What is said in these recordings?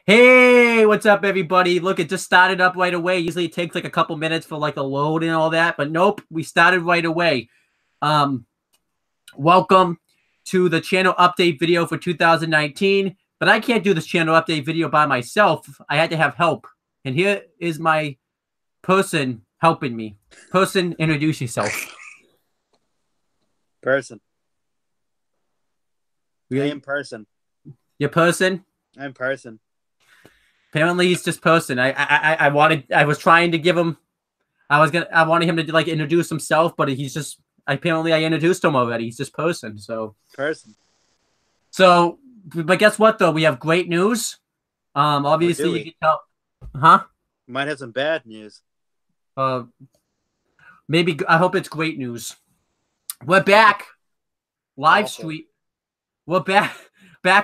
Hey, what's up, everybody? Look, it just started up right away. Usually it takes like a couple minutes for like the load and all that, but nope, we started right away. Um, Welcome to the channel update video for 2019, but I can't do this channel update video by myself. I had to have help, and here is my person helping me. Person, introduce yourself. Person. Really? I am person. Your person? I'm person. Apparently, he's just person. I was trying to give him. I wanted him to like introduce himself, but he's just apparently I introduced him already. He's just person. Person. But guess what though? We have great news. Obviously you can tell, huh? Might have some bad news. Maybe I hope it's great news. We're back, live stream. We're back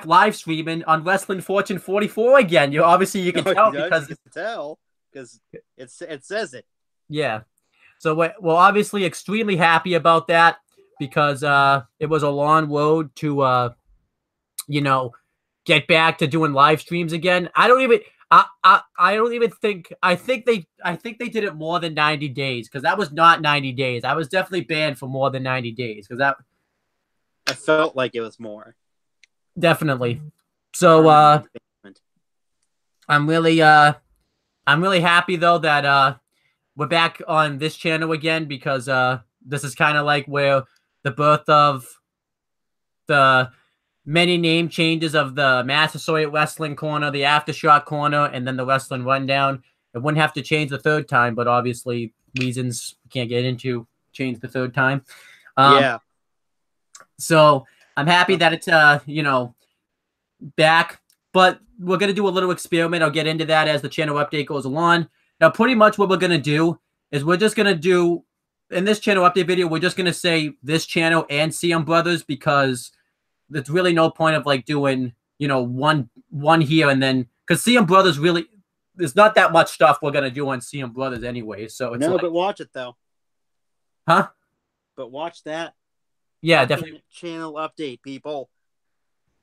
live streaming on Wrestling Fortune 44 again. You can tell because it says it. Yeah. So we're obviously extremely happy about that because it was a long road to get back to doing live streams again. I think they did it more than 90 days because that was not 90 days. I was definitely banned for more than 90 days because that I felt like it was more. Definitely. So I'm really happy though that we're back on this channel again because this is kind of like where the birth of the many name changes of the Massasoit Wrestling Corner, the Aftershock Corner, and then the Wrestling Rundown. It wouldn't have to change the third time, but obviously reasons we can't get into change the third time. Yeah. So I'm happy that it's back, but we're gonna do a little experiment. I'll get into that as the channel update goes along. Now, pretty much what we're gonna do is we're just gonna do in this channel update video. We're just gonna say this channel and CM Brothers because there's really no point of like doing one here and then because CM Brothers really there's not that much stuff we're gonna do on CM Brothers anyway. So it's but watch it though, huh? But watch that. Yeah, definitely. Channel update, people.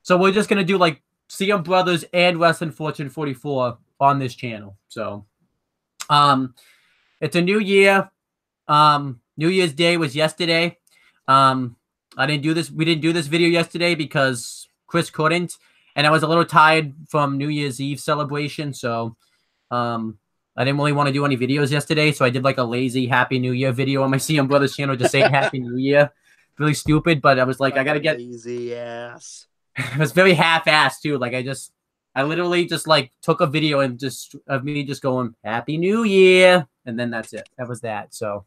So we're just gonna do like CM Brothers and Wrestling Fortune 44 on this channel. So, it's a new year. New Year's Day was yesterday. I didn't do this. We didn't do this video yesterday because Chris couldn't, and I was a little tired from New Year's Eve celebration. So, I didn't really want to do any videos yesterday. So I did like a lazy Happy New Year video on my CM Brothers channel, just saying Happy New Year. Really stupid, but I was like, I gotta get lazy ass. It was very half-assed too. Like I literally just like took a video and just of me just going Happy New Year, and then that's it. That was that. So,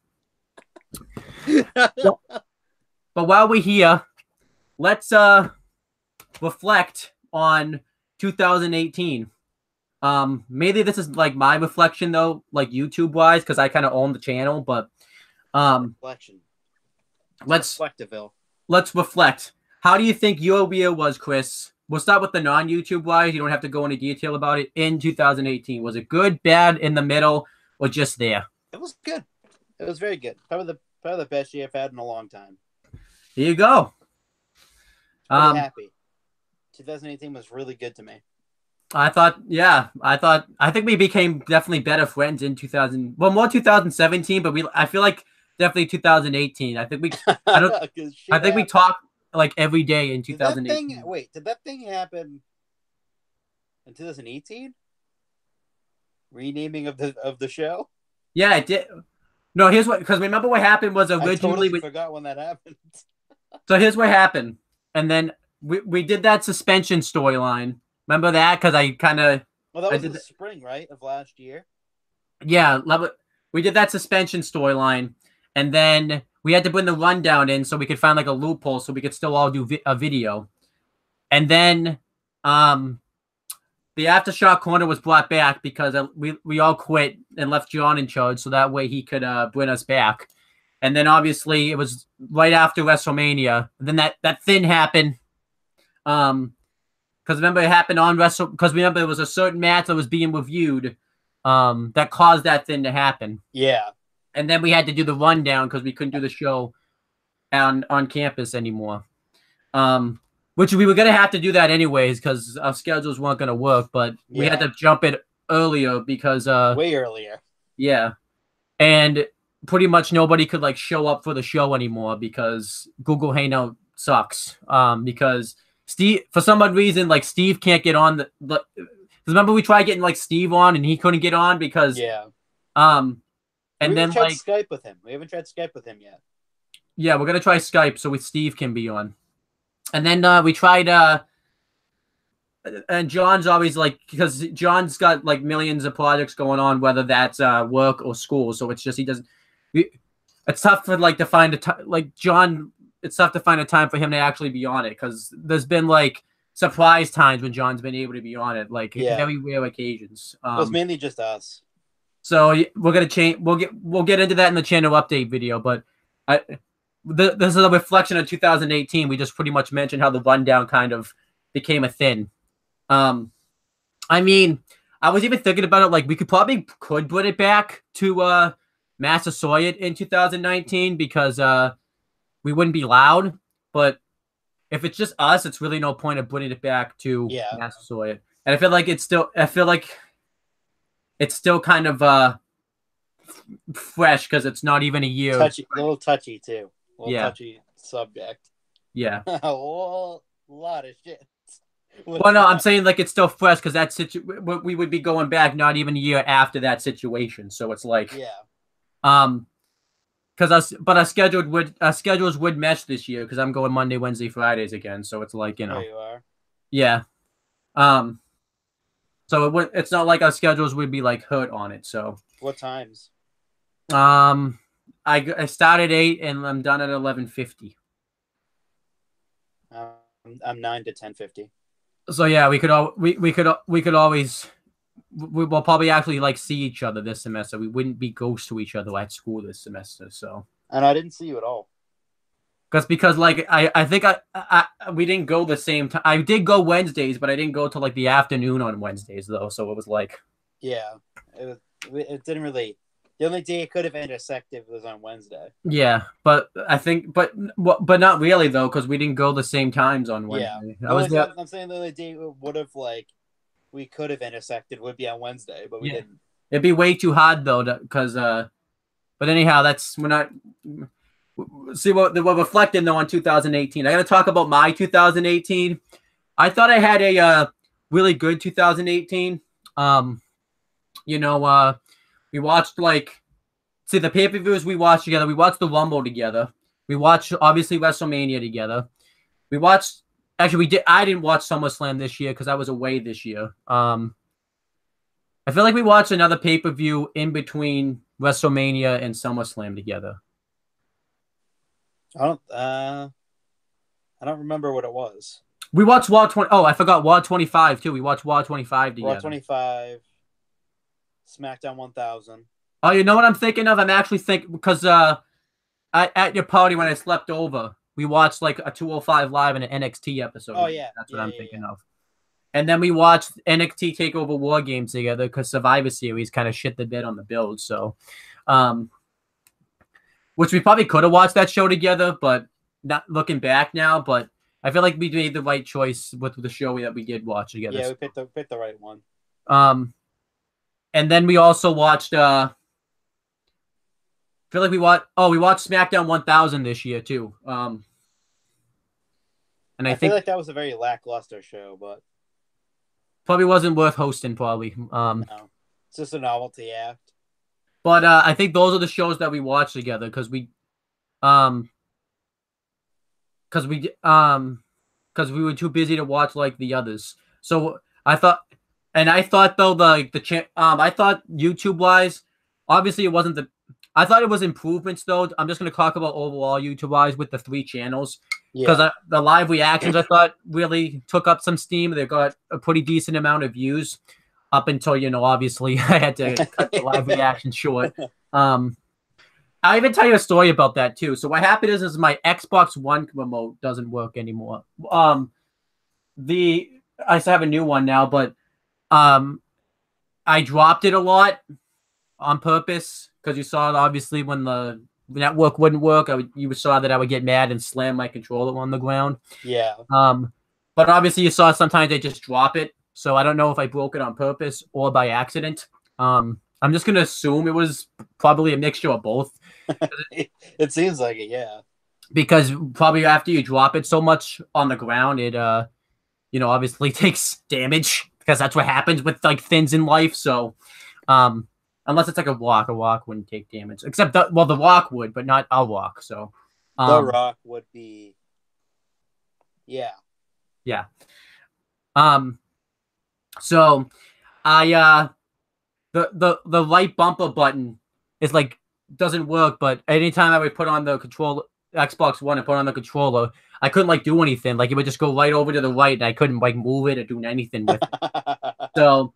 but while we're here, let's reflect on 2018. Maybe this is like my reflection though, like YouTube wise, because I kind of own the channel. But reflection. Let's reflect. How do you think your year was, Chris? We'll start with the non-YouTube wise. You don't have to go into detail about it. In 2018, was it good, bad, in the middle, or just there? It was good. It was very good. Probably the best year I've had in a long time. Here you go. Happy. 2018 was really good to me. I think we became definitely better friends in 2000. Well, more 2017, but I feel like definitely 2018. I think we talked like every day in 2018. Did that thing happen in 2018? Renaming of the show? Yeah, it did. No, here's what, because remember what happened was originally I totally forgot when that happened. So here's what happened, and then we did that suspension storyline. Remember that? Because I kind of that was in the spring, right, of last year. Yeah, we did that suspension storyline, and then we had to bring the rundown in so we could find like a loophole so we could still all do a video. And then the Aftershock Corner was brought back because we all quit and left John in charge so that way he could bring us back. And then obviously it was right after WrestleMania. And then that thing happened. Because remember it happened on because remember it was a certain match that was being reviewed that caused that thing to happen. Yeah. And then we had to do the rundown because we couldn't do the show on campus anymore. which we were gonna have to do that anyways because our schedules weren't gonna work, but we had to jump it earlier because way earlier. Yeah, and pretty much nobody could like show up for the show anymore because Google Hangout sucks. Because Steve, for some odd reason, like Steve can't get on the remember we tried getting like Steve on and he couldn't get on because and we then tried like Skype with him. We haven't tried Skype with him yet. Yeah, we're gonna try Skype so with Steve can be on. And then we tried and John's always like, because John's got like millions of projects going on, whether that's work or school. So it's just, he doesn't, it's tough for like to find a time, like John, it's tough to find a time for him to actually be on it. Because there's been like surprise times when John's been able to be on it, like very rare occasions. It was mainly just us. So we're going to change, we'll get into that in the channel update video, but this is a reflection of 2018. We just pretty much mentioned how the rundown kind of became a thing. I mean, I was even thinking about it, like we could put it back to Massasoit in 2019 because we wouldn't be loud, but if it's just us, it's really no point of putting it back to Massasoit. And I feel like it's still kind of fresh because it's not even a year. A little touchy too. A little touchy subject. Yeah. A whole lot of shit. Well, no, I'm saying like it's still fresh because we would be going back not even a year after that situation. So it's like, because our schedules would mesh this year because I'm going Monday, Wednesday, Fridays again. So it's like, you know, you are. Yeah. So it's not like our schedules would be like hurt on it. So what times? I start at 8 and I'm done at 11:50. I'm 9 to 10:50. So yeah, we could always we'll probably actually like see each other this semester. We wouldn't be ghosts to each other at school this semester. So. And I didn't see you at all. Because like I think we didn't go the same time. I did go Wednesdays, but I didn't go till like the afternoon on Wednesdays though. So it was like. Yeah, it didn't really. The only day it could have intersected was on Wednesday. Yeah, but I think, but not really though, because we didn't go the same times on Wednesday. Yeah, I'm saying the only day would have we could have intersected would be on Wednesday, but we didn't. It'd be way too hard though, because but anyhow, we're not. See what we're reflecting though on 2018. I got to talk about my 2018. I thought I had a really good 2018. You know, we watched the pay-per-views we watched together. We watched the Rumble together. We watched obviously WrestleMania together. We watched I didn't watch SummerSlam this year because I was away this year. I feel like we watched another pay-per-view in between WrestleMania and SummerSlam together. I don't remember what it was. We watched Raw 20. Oh, I forgot Raw 25 too. We watched Raw 25 together. Raw 25. SmackDown 1000. Oh, you know what I'm thinking of? I'm actually thinking because at your party when I slept over, we watched like a 205 Live and an NXT episode. Oh yeah, that's what I'm thinking of. And then we watched NXT Takeover War Games together because Survivor Series kind of shit the bed on the build. So, which we probably could have watched that show together, but not looking back now. But I feel like we made the right choice with the show that we did watch together. Yeah, we picked the right one. And then we also watched. I feel like we watched SmackDown 1000 this year too. And I think feel like that was a very lackluster show, but probably wasn't worth hosting. Probably. No, it's just a novelty act. But I think those are the shows that we watched together because we were too busy to watch like the others. So I thought though I thought YouTube wise, obviously it wasn't I thought it was improvements though. I'm just gonna talk about overall YouTube wise with the 3 channels because the live reactions I thought really took up some steam. They got a pretty decent amount of views up until obviously I had to cut the live reaction short. I'll even tell you a story about that too. So what happened is my Xbox One remote doesn't work anymore. I still have a new one now, but I dropped it a lot on purpose because you saw it obviously when the network wouldn't work. You saw that I would get mad and slam my controller on the ground. Yeah. But obviously, you saw sometimes they just drop it. So I don't know if I broke it on purpose or by accident. I'm just gonna assume it was probably a mixture of both. It seems like it, yeah. Because probably after you drop it so much on the ground, it obviously takes damage because that's what happens with like things in life. So, um, unless it's like a walk wouldn't take damage. Except the walk would, but not a walk. So, The rock would be, yeah. yeah. Um, so I the light bumper button is like doesn't work, but anytime I would put on the controller Xbox One and put on the controller, I couldn't like do anything. Like it would just go right over to the right, and I couldn't like move it or do anything with it. So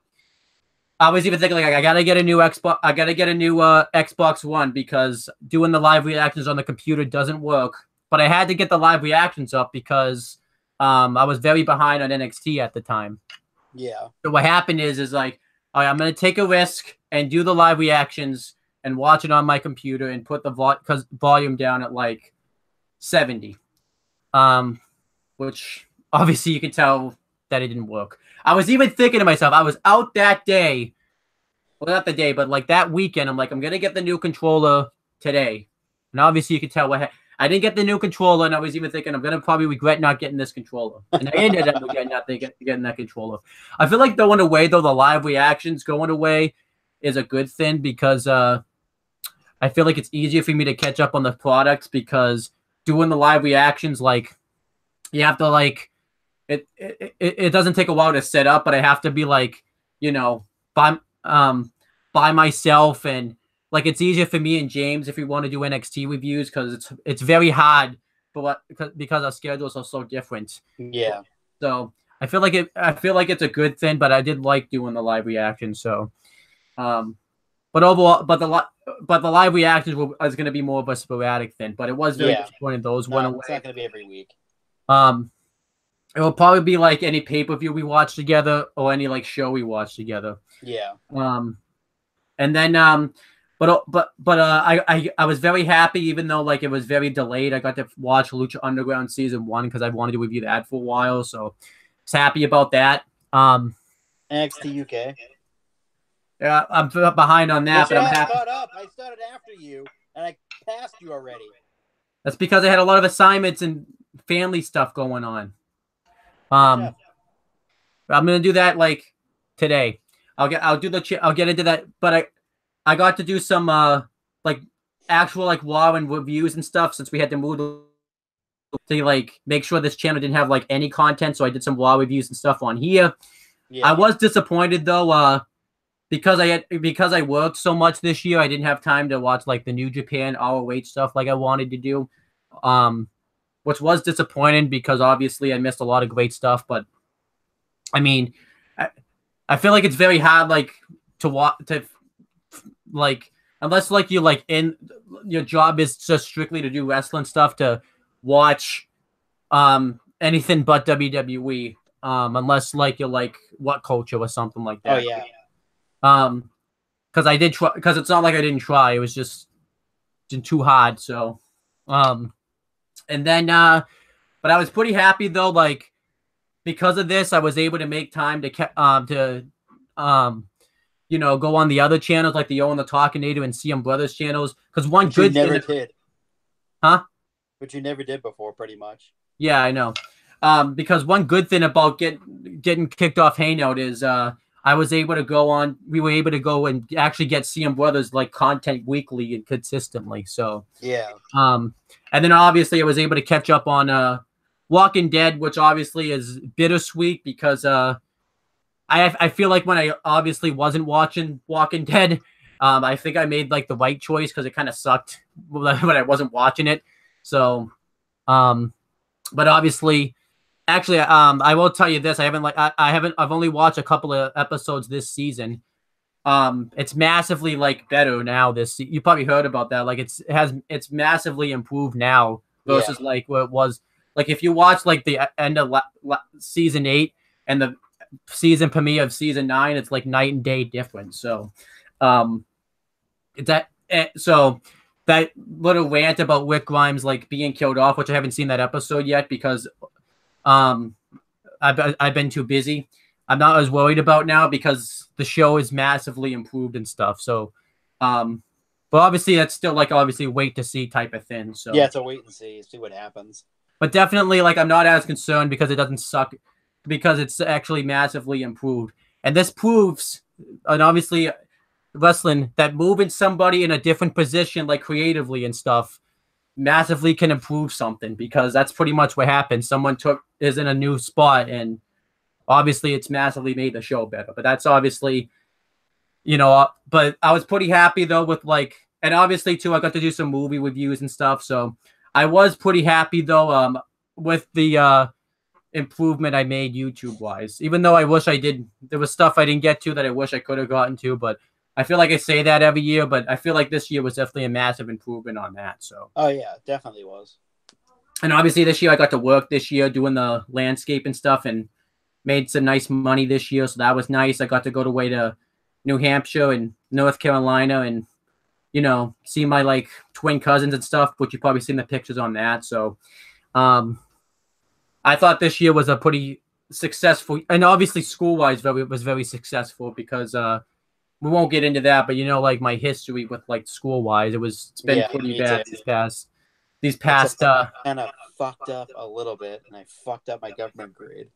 I was even thinking like I gotta get a new Xbox. I gotta get a new Xbox One because doing the live reactions on the computer doesn't work. But I had to get the live reactions up because I was very behind on NXT at the time. Yeah. So what happened is like, all right, I'm gonna take a risk and do the live reactions and watch it on my computer and put the volume down at like 70. Which obviously you can tell that it didn't work. I was even thinking to myself, I was out that day, well, not the day, but like that weekend. I'm like, I'm gonna get the new controller today, and obviously you can tell I didn't get the new controller, and I was even thinking I'm gonna probably regret not getting this controller, and I ended up getting that controller. I feel like going away though, the live reactions going away is a good thing because I feel like it's easier for me to catch up on the products because doing the live reactions, like you have to like it doesn't take a while to set up, but I have to be like, by myself, and like it's easier for me and James if we want to do NXT reviews because it's very hard because our schedules are so different. Yeah. So I feel like it's a good thing, but I did like doing the live reactions. So, but overall, but the live reactions is going to be more of a sporadic thing. But it was very disappointing. Those went away. It's not going to be every week. It will probably be like any pay-per-view we watch together or any like show we watch together. Yeah. And then I was very happy even though like it was very delayed. I got to watch Lucha Underground season 1 because I wanted to review that for a while. So I was happy about that. NXT UK. Yeah, I'm behind on that, but I'm happy. Caught up. I started after you, and I passed you already. That's because I had a lot of assignments and family stuff going on. I'm gonna do that like today. I'll get into that, but I got to do some like actual like Raw and reviews and stuff since we had to move to like make sure this channel didn't have like any content. So I did some Raw reviews and stuff on here. Yeah. I was disappointed though, because I worked so much this year, I didn't have time to watch like the New Japan ROH stuff like I wanted to do. Which was disappointing because obviously I missed a lot of great stuff. But I mean, I feel like it's very hard like to watch like unless like you like in your job is just strictly to do wrestling stuff to watch anything but WWE. Unless like you're like What Culture or something like that. Oh yeah. Because I did try, because it's not like I didn't try. It was just too hard. So, and then, but I was pretty happy though. Like because of this, I was able to make time to go on the other channels like the Owen the Talkinator and CM Brothers channels. Because one good thing you never did, huh? Which you never did before, pretty much. Yeah, I know. Because one good thing about getting kicked off Hangout is we were able to go and actually get CM Brothers like content weekly and consistently. So yeah. And then obviously I was able to catch up on Walking Dead, which obviously is bittersweet because I feel like when I obviously wasn't watching Walking Dead, I think I made like the right choice because it kind of sucked when I wasn't watching it. So, but obviously. Actually, I will tell you this: I've only watched a couple of episodes this season. It's massively like better now. You probably heard about that. Like it's massively improved now versus like what it was. Like if you watch like the end of season 8 and the season premiere of season 9, it's like night and day difference. So, that little rant about Rick Grimes like being killed off, which I haven't seen that episode yet because. I've been too busy. I'm not as worried about now because the show is massively improved and stuff. So, but obviously that's still like obviously wait to see type of thing. Yeah, So it's a wait and see what happens. but definitely like I'm not as concerned because it doesn't suck because it's actually massively improved. And this proves, and obviously wrestling, that moving somebody in a different position, like creatively and stuff, massively can improve something because that's pretty much what happened. Someone is in a new spot and obviously it's massively made the show better. But that's obviously, but I was pretty happy though with like, and obviously too, I got to do some movie reviews and stuff. So I was pretty happy though, with the improvement I made YouTube wise. Even though I wish I did, there was stuff I didn't get to that I wish I could have gotten to, but I feel like I say that every year, but I feel like this year was definitely a massive improvement on that. So, Oh yeah, definitely was. and obviously this year I got to work this year doing the landscape and stuff and made some nice money this year. So that was nice. I got to go away to New Hampshire and North Carolina and, see my like twin cousins and stuff, which you probably seen the pictures on that. So, I thought this year was a pretty successful, and obviously school-wise, was very successful because we won't get into that, but like my history with like school-wise, it's been pretty bad these past. Kind of fucked up a little bit, and I fucked up my government grade.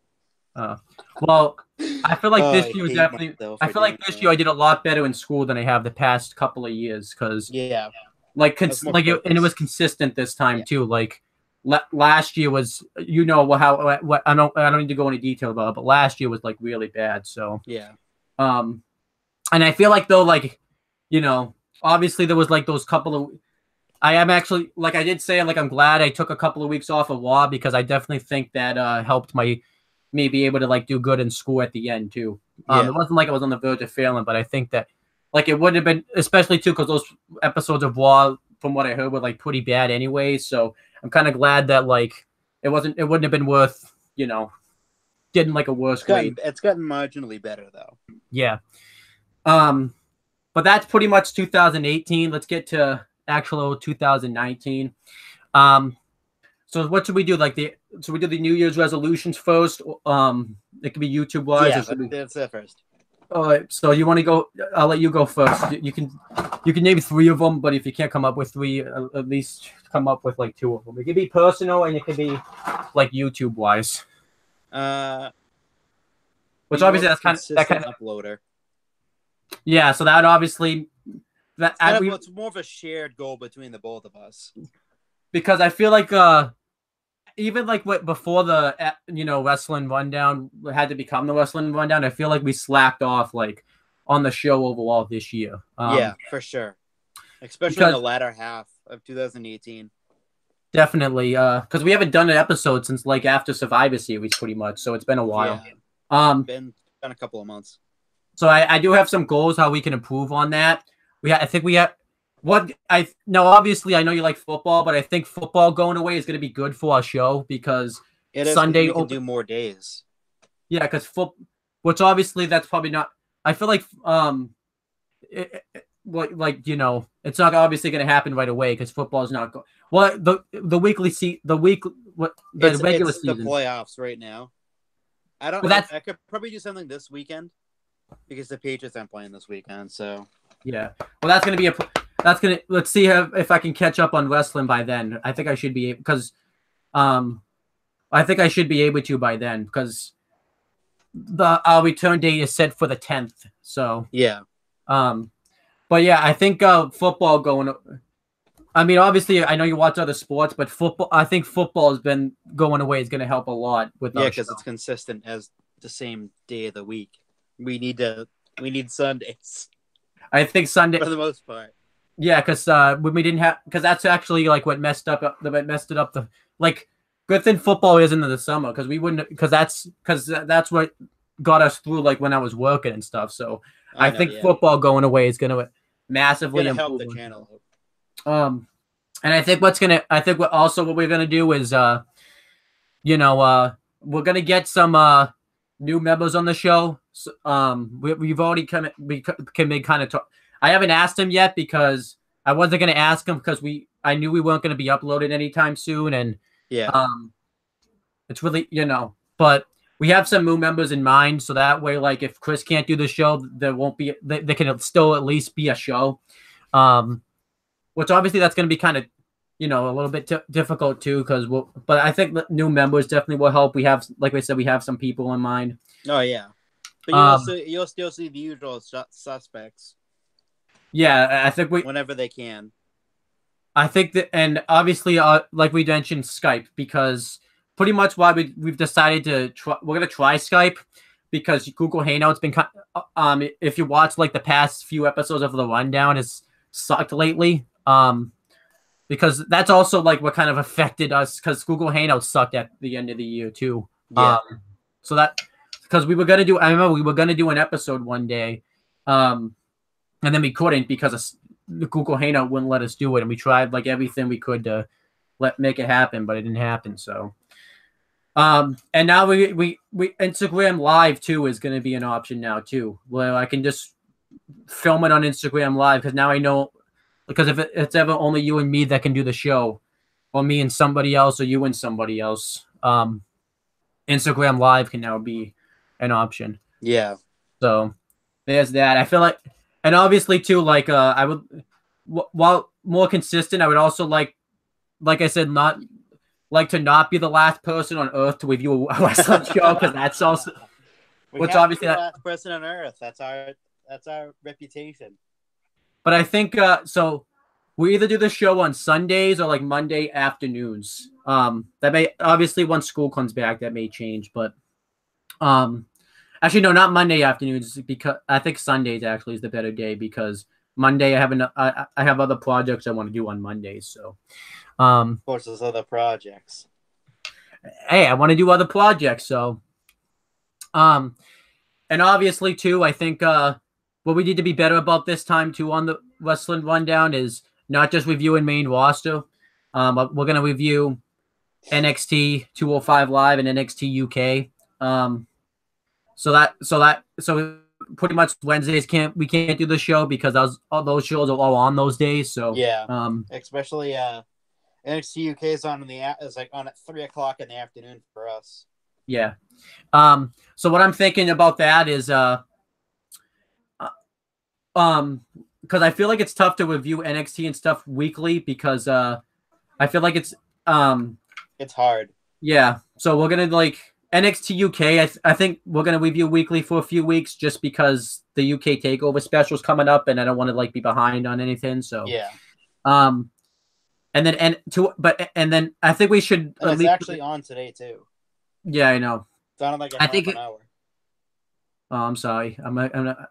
Well, I feel like this year was definitely. I feel like this year I did a lot better in school than I have the past couple of years because and it was consistent this time too. Like last year was, how what I don't need to go into detail about it, but last year was like really bad. So and I feel like though, like, obviously there was like those couple of. I am actually, like I did say, like I'm glad I took a couple of weeks off of law because I definitely think that helped me be able to like do good in school at the end too. It wasn't like I was on the verge of failing, but I think that like it would have been, especially too, because those episodes of law, from what I heard, were like pretty bad anyway. So I'm kind of glad that like it wouldn't have been worth getting like a worse grade. It's gotten marginally better though. Yeah. But that's pretty much 2018. Let's get to actual 2019. So what should we do? So we do the New Year's resolutions first. It could be YouTube wise. Yeah, that's it first. All right. So you want to go? I'll let you go first. You can name 3 of them, but if you can't come up with 3, at least come up with like 2 of them. It could be personal and it could be like YouTube wise. Which obviously that's kind of uploader. Yeah. So that obviously it's more of a shared goal between the both of us. Because I feel like even like before the wrestling rundown had to become the wrestling rundown, I feel like we slacked off like on the show overall this year. Yeah, for sure, especially in the latter half of 2018. Definitely, because we haven't done an episode since like after Survivor Series, pretty much. So it's been a while. Yeah. Been a couple of months. So I do have some goals how we can improve on that. I think we have. Obviously I know you like football, but I think football going away is going to be good for our show because Sunday we can do more days. Yeah, because which obviously that's probably not. I feel like it's not obviously going to happen right away because football is not. The weekly regular season, the playoffs right now. I could probably do something this weekend because the Patriots aren't playing this weekend. So yeah, well that's going to be let's see if I can catch up on wrestling by then. I think I should be because I think I should be able to by then because our return date is set for the 10th. So yeah. But yeah, I think football going. I mean, obviously, I know you watch other sports, but football. I think football has been going away is going to help a lot with. Yeah, because it's consistent as the same day of the week. We need Sundays. I think Sunday for the most part. Yeah, because when we didn't have, because that's actually like what messed it up. The like good thing football is into the summer because we wouldn't because that's what got us through like when I was working and stuff. So I think football going away is going to massively help the channel. And I think what we're gonna do is we're gonna get some new members on the show. We've already kind of talk. I haven't asked him yet because I wasn't gonna ask him because I knew we weren't gonna be uploaded anytime soon, and it's really but we have some new members in mind, so that way, like, if Chris can't do the show, there won't be. They can still at least be a show. Which obviously that's going to be kind of, a little bit difficult too, because but I think the new members definitely will help. We have, like I said, we have some people in mind. Oh yeah, but you'll still see the usual suspects. Yeah, I think whenever they can. I think that, and obviously, like we mentioned, Skype, because pretty much why we've decided to try. We're gonna try Skype because Google Hangout's been if you watch like the past few episodes of the rundown, it's sucked lately. Because that's also like what kind of affected us, because Google Hangouts sucked at the end of the year too. Yeah. So that, because I remember we were gonna do an episode one day, and then we couldn't because the Google Hangout wouldn't let us do it, and we tried like everything we could to make it happen, but it didn't happen. So, and now we Instagram Live too is going to be an option now too, where I can just film it on Instagram Live, because now I know, because if it's ever only you and me that can do the show, or me and somebody else, or you and somebody else, Instagram Live can now be an option. Yeah. So there's that. I feel like, and obviously too, like I would, while more consistent, I would also like I said, not be the last person on Earth to review a wrestling show, because that's also, which obviously the last person on Earth. That's our reputation. But I think so. We either do the show on Sundays or like Monday afternoons. That may, obviously, once school comes back, that may change. But actually, no, not Monday afternoons, because I think Sundays actually is the better day, because Monday I have other projects I want to do on Mondays. So, of course, those other projects. Hey, I want to do other projects. So, and obviously too, I think what we need to be better about this time too on the Wrestling Rundown is not just reviewing main roster. But we're gonna review NXT 205 Live and NXT UK. So pretty much Wednesdays we can't do the show because those shows are all on those days. So yeah, especially NXT UK is on at 3:00 in the afternoon for us. Yeah. So what I'm thinking about that is because I feel like it's tough to review NXT and stuff weekly, because I feel like it's hard. Yeah. So we're gonna like NXT UK. I think we're gonna review weekly for a few weeks, just because the UK Takeover special is coming up, and I don't want to like be behind on anything. So yeah. And then I think we should. And it's actually on today too. Yeah, I know. It's on like half an hour. Oh, I'm sorry. I'm not.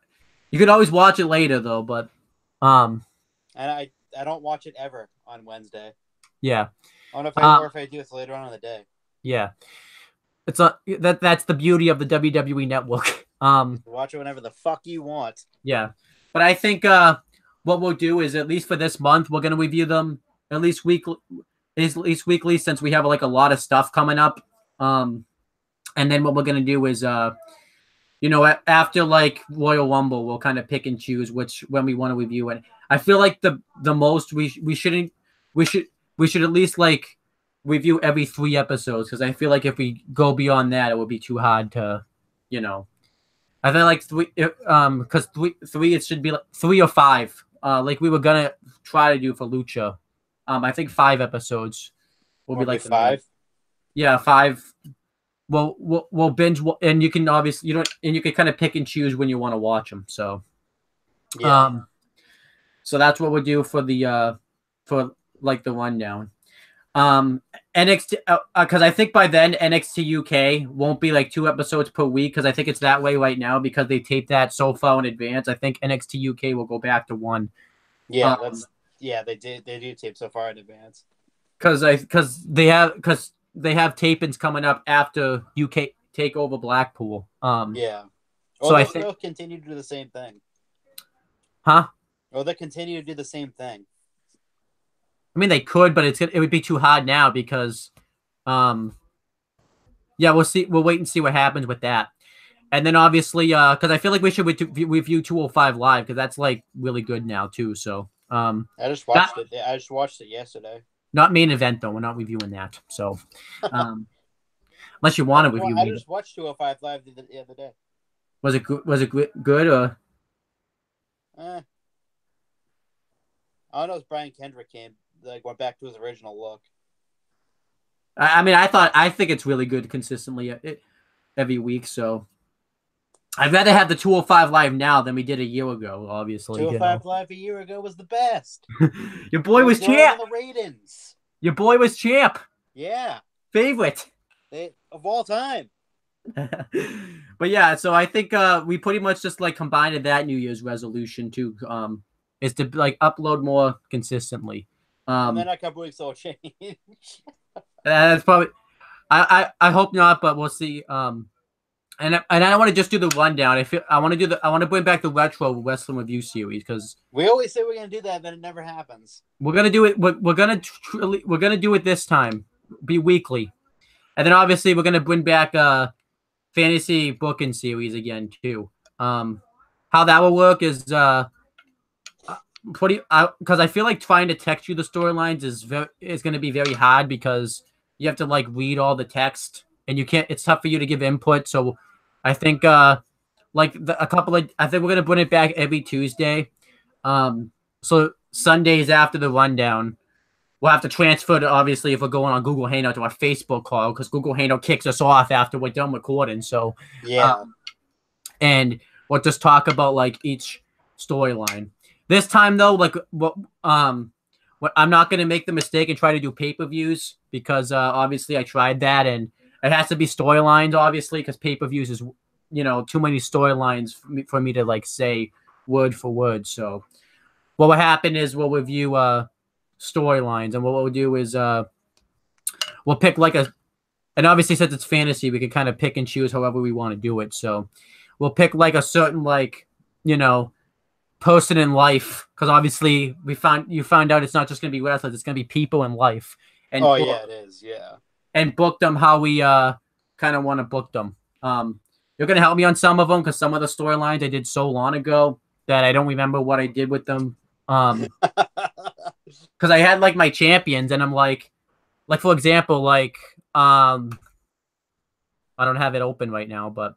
You can always watch it later though, but And I don't watch it ever on Wednesday. Yeah. I don't know if I do it later on in the day. Yeah. It's that's the beauty of the WWE Network. Watch it whenever the fuck you want. Yeah. But I think what we'll do is, at least for this month, we're gonna review them at least weekly, since we have like a lot of stuff coming up. And then what we're gonna do is after like Royal Rumble, we'll kind of pick and choose when we want to review it. I feel like the most we should at least like review every 3 episodes, because I feel like if we go beyond that, it would be too hard to, I feel like 3, because 3 it should be like 3 or 5, like we were gonna try to do for Lucha. I think 5 episodes will be like 5. Yeah, 5. We'll binge, and you can obviously you can kind of pick and choose when you want to watch them. So, yeah. So that's what we'll do for the for like the rundown. NXT, because I think by then NXT UK won't be like 2 episodes per week, because I think it's that way right now because they tape that so far in advance. I think NXT UK will go back to 1. Yeah, they do tape so far in advance. Because they have tapings coming up after UK Takeover Blackpool. Yeah. So I think they'll continue to do the same thing. Huh? Or they'll continue to do the same thing. I mean, they could, but it would be too hard now because, yeah, we'll see. We'll wait and see what happens with that. And then obviously, because I feel like we should review 205 Live, because that's like really good now too. So, I just watched it. I just watched it yesterday. Not main event though. We're not reviewing that. So, Unless you want to review I me. just watched 205 Live the other day. Was it good? Was it good or? I don't know if Brian Kendrick went back to his original look. I mean, I think it's really good consistently every week. So I'd rather have the 205 Live now than we did a year ago. Obviously, 205 Live a year ago was the best. Your boy was champ. The ratings. Your boy was champ. Yeah. Favorite. Of all time. But yeah, so I think we pretty much just like combined that New Year's resolution too. Is to like upload more consistently. And then a couple weeks will change. That's probably. I hope not, but we'll see. And I don't want to just do the rundown. I want to bring back the retro wrestling review series because we always say we're gonna do that, but it never happens. We're gonna do it. We're gonna do it this time. Be weekly, and then obviously we're gonna bring back fantasy booking series again too. How that will work is because I feel like trying to text you the storylines is going to be very hard because you have to like read all the text and you can't. It's tough for you to give input. So I think I think we're gonna bring it back every Tuesday. So Sundays after the rundown, we'll have to transfer to obviously if we're going on Google Hangout to our Facebook call because Google Hangout kicks us off after we're done recording. So yeah, and we'll just talk about like each storyline. This time though, like I'm not gonna make the mistake and try to do pay-per-views because obviously I tried that and it has to be storylines obviously because pay-per-views is too many storylines for me to like say word for word. So what will happen is we'll review storylines and what we'll do is we'll pick like and obviously since it's fantasy we can kind of pick and choose however we want to do it. So we'll pick like a certain like person in life because obviously you found out it's not just gonna be wrestlers, it's gonna be people in life. And yeah, it is, yeah. And book them how we kind of want to book them. You're gonna help me on some of them because some of the storylines I did so long ago that I don't remember what I did with them. Because I had like my champions and I'm like for example like I don't have it open right now, but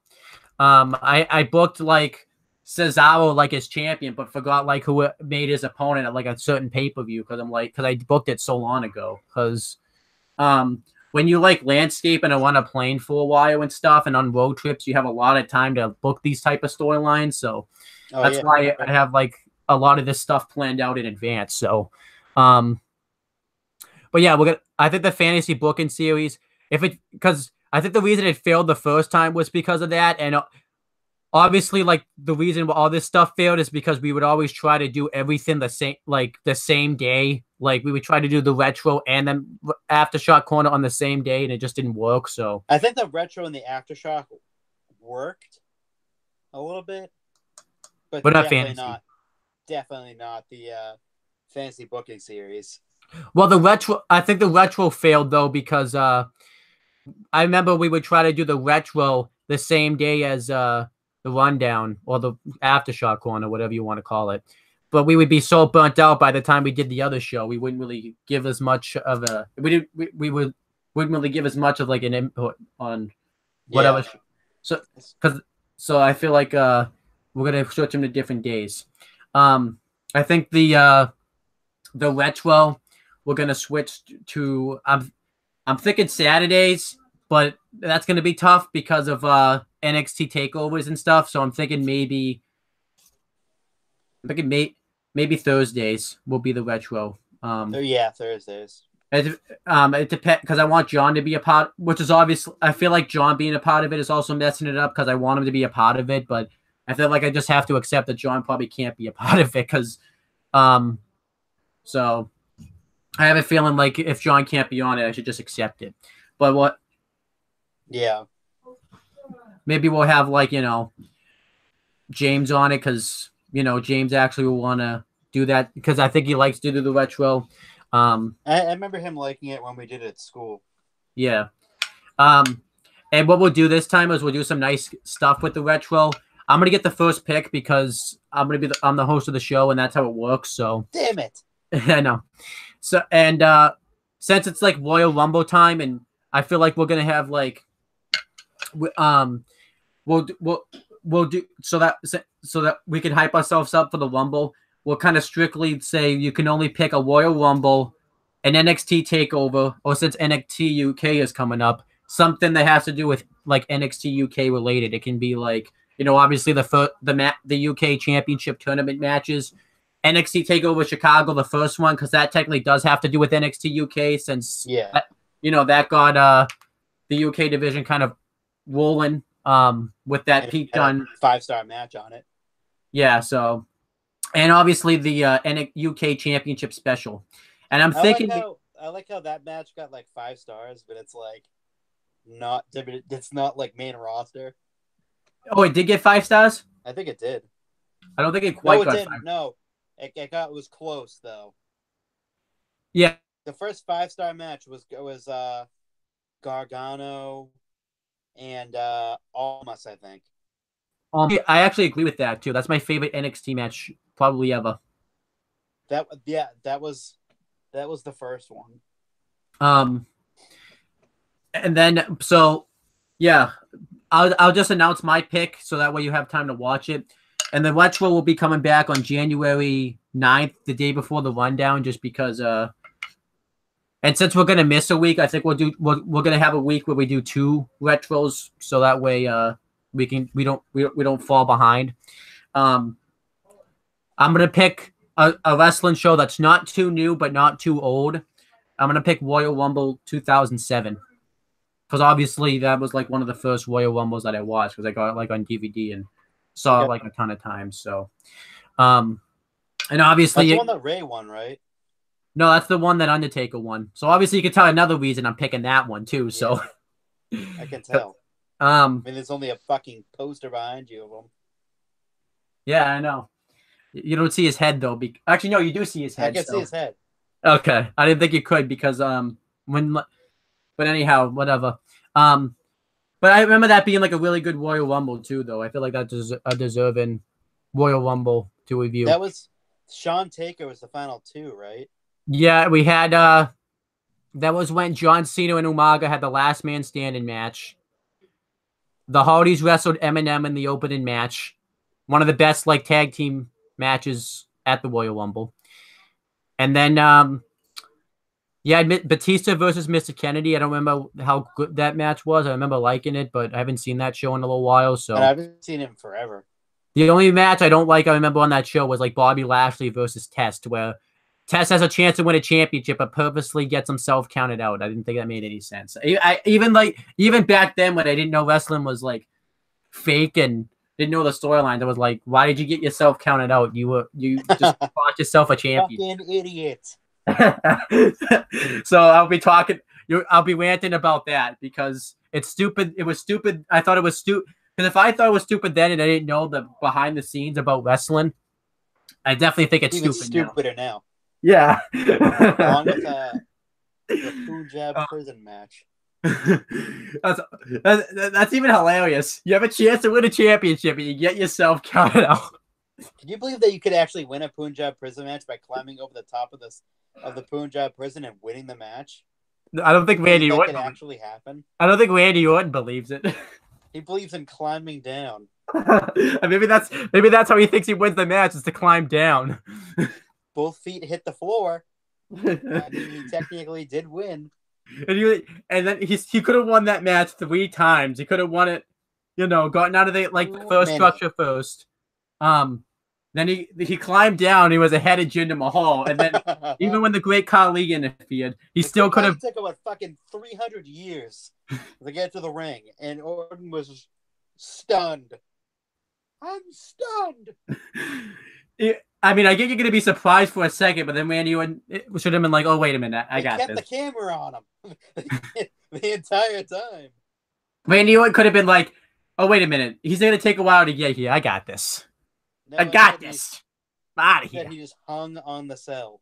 I booked like Cesaro like his champion, but forgot like who made his opponent at like a certain pay-per-view because I booked it so long ago. Because when you like landscape and on a plane for a while and stuff, and on road trips, you have a lot of time to book these type of storylines. So that's why I have like a lot of this stuff planned out in advance. So, but yeah, I think the fantasy booking series, because I think the reason it failed the first time was because of that, and obviously, like the reason all this stuff failed is because we would always try to do everything the same day. Like we would try to do the retro and then Aftershock Corner on the same day, and it just didn't work. So I think the retro and the Aftershock worked a little bit, but not fantasy. Definitely not the fantasy booking series. Well, I think the retro failed though because I remember we would try to do the retro the same day as the rundown or the Aftershock Corner, whatever you want to call it. But we would be so burnt out by the time we did the other show, we wouldn't really give as much of wouldn't really give as much of like an input on whatever. Yeah. So I feel like we're gonna switch them to different days. I think the retro we're gonna switch to. I'm thinking Saturdays, but that's gonna be tough because of NXT takeovers and stuff. So I'm thinking maybe Thursdays will be the retro. Thursdays. It depends because I want John to be a part, which is obvious. I feel like John being a part of it is also messing it up because I want him to be a part of it, but I feel like I just have to accept that John probably can't be a part of it because, so I have a feeling like if John can't be on it, I should just accept it. But what? Yeah. Maybe we'll have like James on it because James actually will want to do that because I think he likes to do the retro. I remember him liking it when we did it at school. Yeah. And what we'll do this time is we'll do some nice stuff with the retro. I'm gonna get the first pick because I'm the host of the show and that's how it works. So damn it. I know. So and since it's like Royal Rumble time and I feel like we're gonna have like um, we'll do so that we can hype ourselves up for the Rumble. We'll kind of strictly say you can only pick a Royal Rumble, an NXT Takeover, or since NXT UK is coming up, something that has to do with like NXT UK related. It can be like obviously the UK Championship tournament matches, NXT Takeover Chicago, the first one, because that technically does have to do with NXT UK since that got the UK division kind of rolling with that Pete Dunne 5-star match on it. Yeah, so and obviously the UK Championship special. And I'm thinking I like how that match got like 5 stars, but it's like it's not like main roster. Oh, it did get 5 stars? I think it did. I don't think it quite got 5. No, it was close though. Yeah. The first 5-star match was Gargano and Almas, I think. I actually agree with that too. That's my favorite NXT match probably ever. That was the first one. And then I'll just announce my pick so that way you have time to watch it. And the retro will be coming back on January 9th, the day before the rundown, just because and since we're gonna miss a week, I think we're gonna have a week where we do 2 retros, so that way we don't fall behind. I'm gonna pick a wrestling show that's not too new but not too old. I'm gonna pick Royal Rumble 2007 because obviously that was like one of the first Royal Rumbles that I watched because I got it like on DVD and saw it like a ton of times. So, and obviously that's the one that Ray won, right? No, that's the one that Undertaker won. So obviously you can tell another reason I'm picking that one too. So I can tell. I mean, there's only a fucking poster behind you of him. Yeah, I know. You don't see his head though. Actually, no, you do see his head. I can see his head. Okay, I didn't think you could because but anyhow, whatever. But I remember that being like a really good Royal Rumble too, though. I feel like that's a deserving Royal Rumble to review. That was Shawn Taker was the final 2, right? Yeah, we had that was when John Cena and Umaga had the last man standing match. The Hardys wrestled Eminem in the opening match. One of the best like tag team matches at the Royal Rumble. And then Batista versus Mr. Kennedy. I don't remember how good that match was. I remember liking it, but I haven't seen that show in a little while. So and I haven't seen him forever. The only match I remember on that show was like Bobby Lashley versus Test, where Test has a chance to win a championship, but purposely gets himself counted out. I didn't think that made any sense. Even back then when I didn't know wrestling was like fake and didn't know the storylines, I was like, why did you get yourself counted out? You just bought yourself a champion. Fucking idiot. So I'll be ranting about that because it's stupid. It was stupid. I thought it was stupid. Because if I thought it was stupid then and I didn't know the behind the scenes about wrestling, I definitely think it's even stupider now. Yeah. Along with the Punjab prison match. That's even hilarious. You have a chance to win a championship and you get yourself counted out. Can you believe that you could actually win a Punjab prison match by climbing over the top of the Punjab prison and winning the match? I don't think Randy Orton could actually happen. I don't think Randy Orton believes it. He believes in climbing down. maybe that's how he thinks he wins the match is to climb down. Both feet hit the floor. I mean, he technically did win. And then he could have won that match 3 times. He could have won it, gotten out of the first structure first. Then he climbed down. He was ahead of Jinder Mahal, and then even when the Great Khali interfered, he still could have. It took about fucking 300 years to get to the ring, and Orton was stunned. I'm stunned. I mean, I get you're gonna be surprised for a second, but then Randy should have been like, "Oh, wait a minute, I got this." Kept the camera on him the entire time. Randy Orton could have been like, "Oh, wait a minute, he's gonna take a while to get here. I got this. No, I got this. I'm out of here." He just hung on the cell.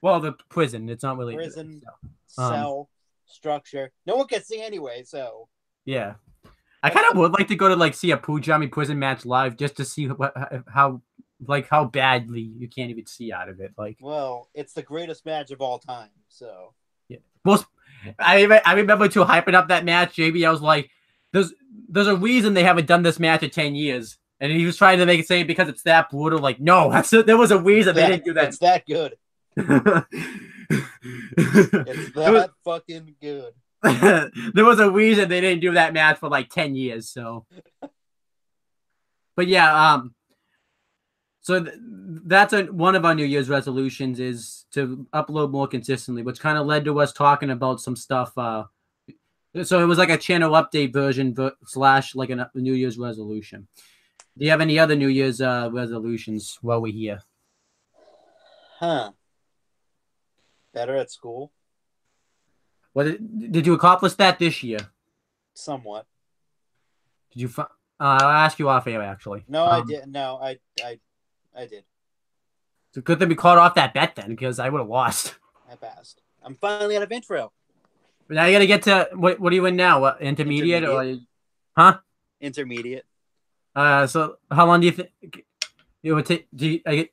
Well, the prison. It's not really prison cell structure. No one can see anyway. So yeah, I kind of would like to go to see a Punjabi prison match live just to see how badly you can't even see out of it. Well, it's the greatest match of all time. So yeah, I remember too hyping up that match. JBL was like, there's there's a reason they haven't done this match in 10 years. And he was trying to make it say because it's that brutal. Like, no, there was a reason they didn't do that. It's that good. It's that fucking good. There was a reason they didn't do that match for like 10 years. So, but yeah, so that's one of our New Year's resolutions is to upload more consistently, which kind of led to us talking about some stuff. So it was like a channel update version / like a New Year's resolution. Do you have any other New Year's resolutions while we're here? Huh. Better at school? Did you accomplish that this year? Somewhat. Did you? I'll ask you off air, actually. No, I did. No, I did. It's a good thing we caught off that bet then, because I would have lost. I passed. I'm finally out of intro. But now you got to get to what are you in now? What, intermediate or? Huh? Intermediate. So how long do you think it would take?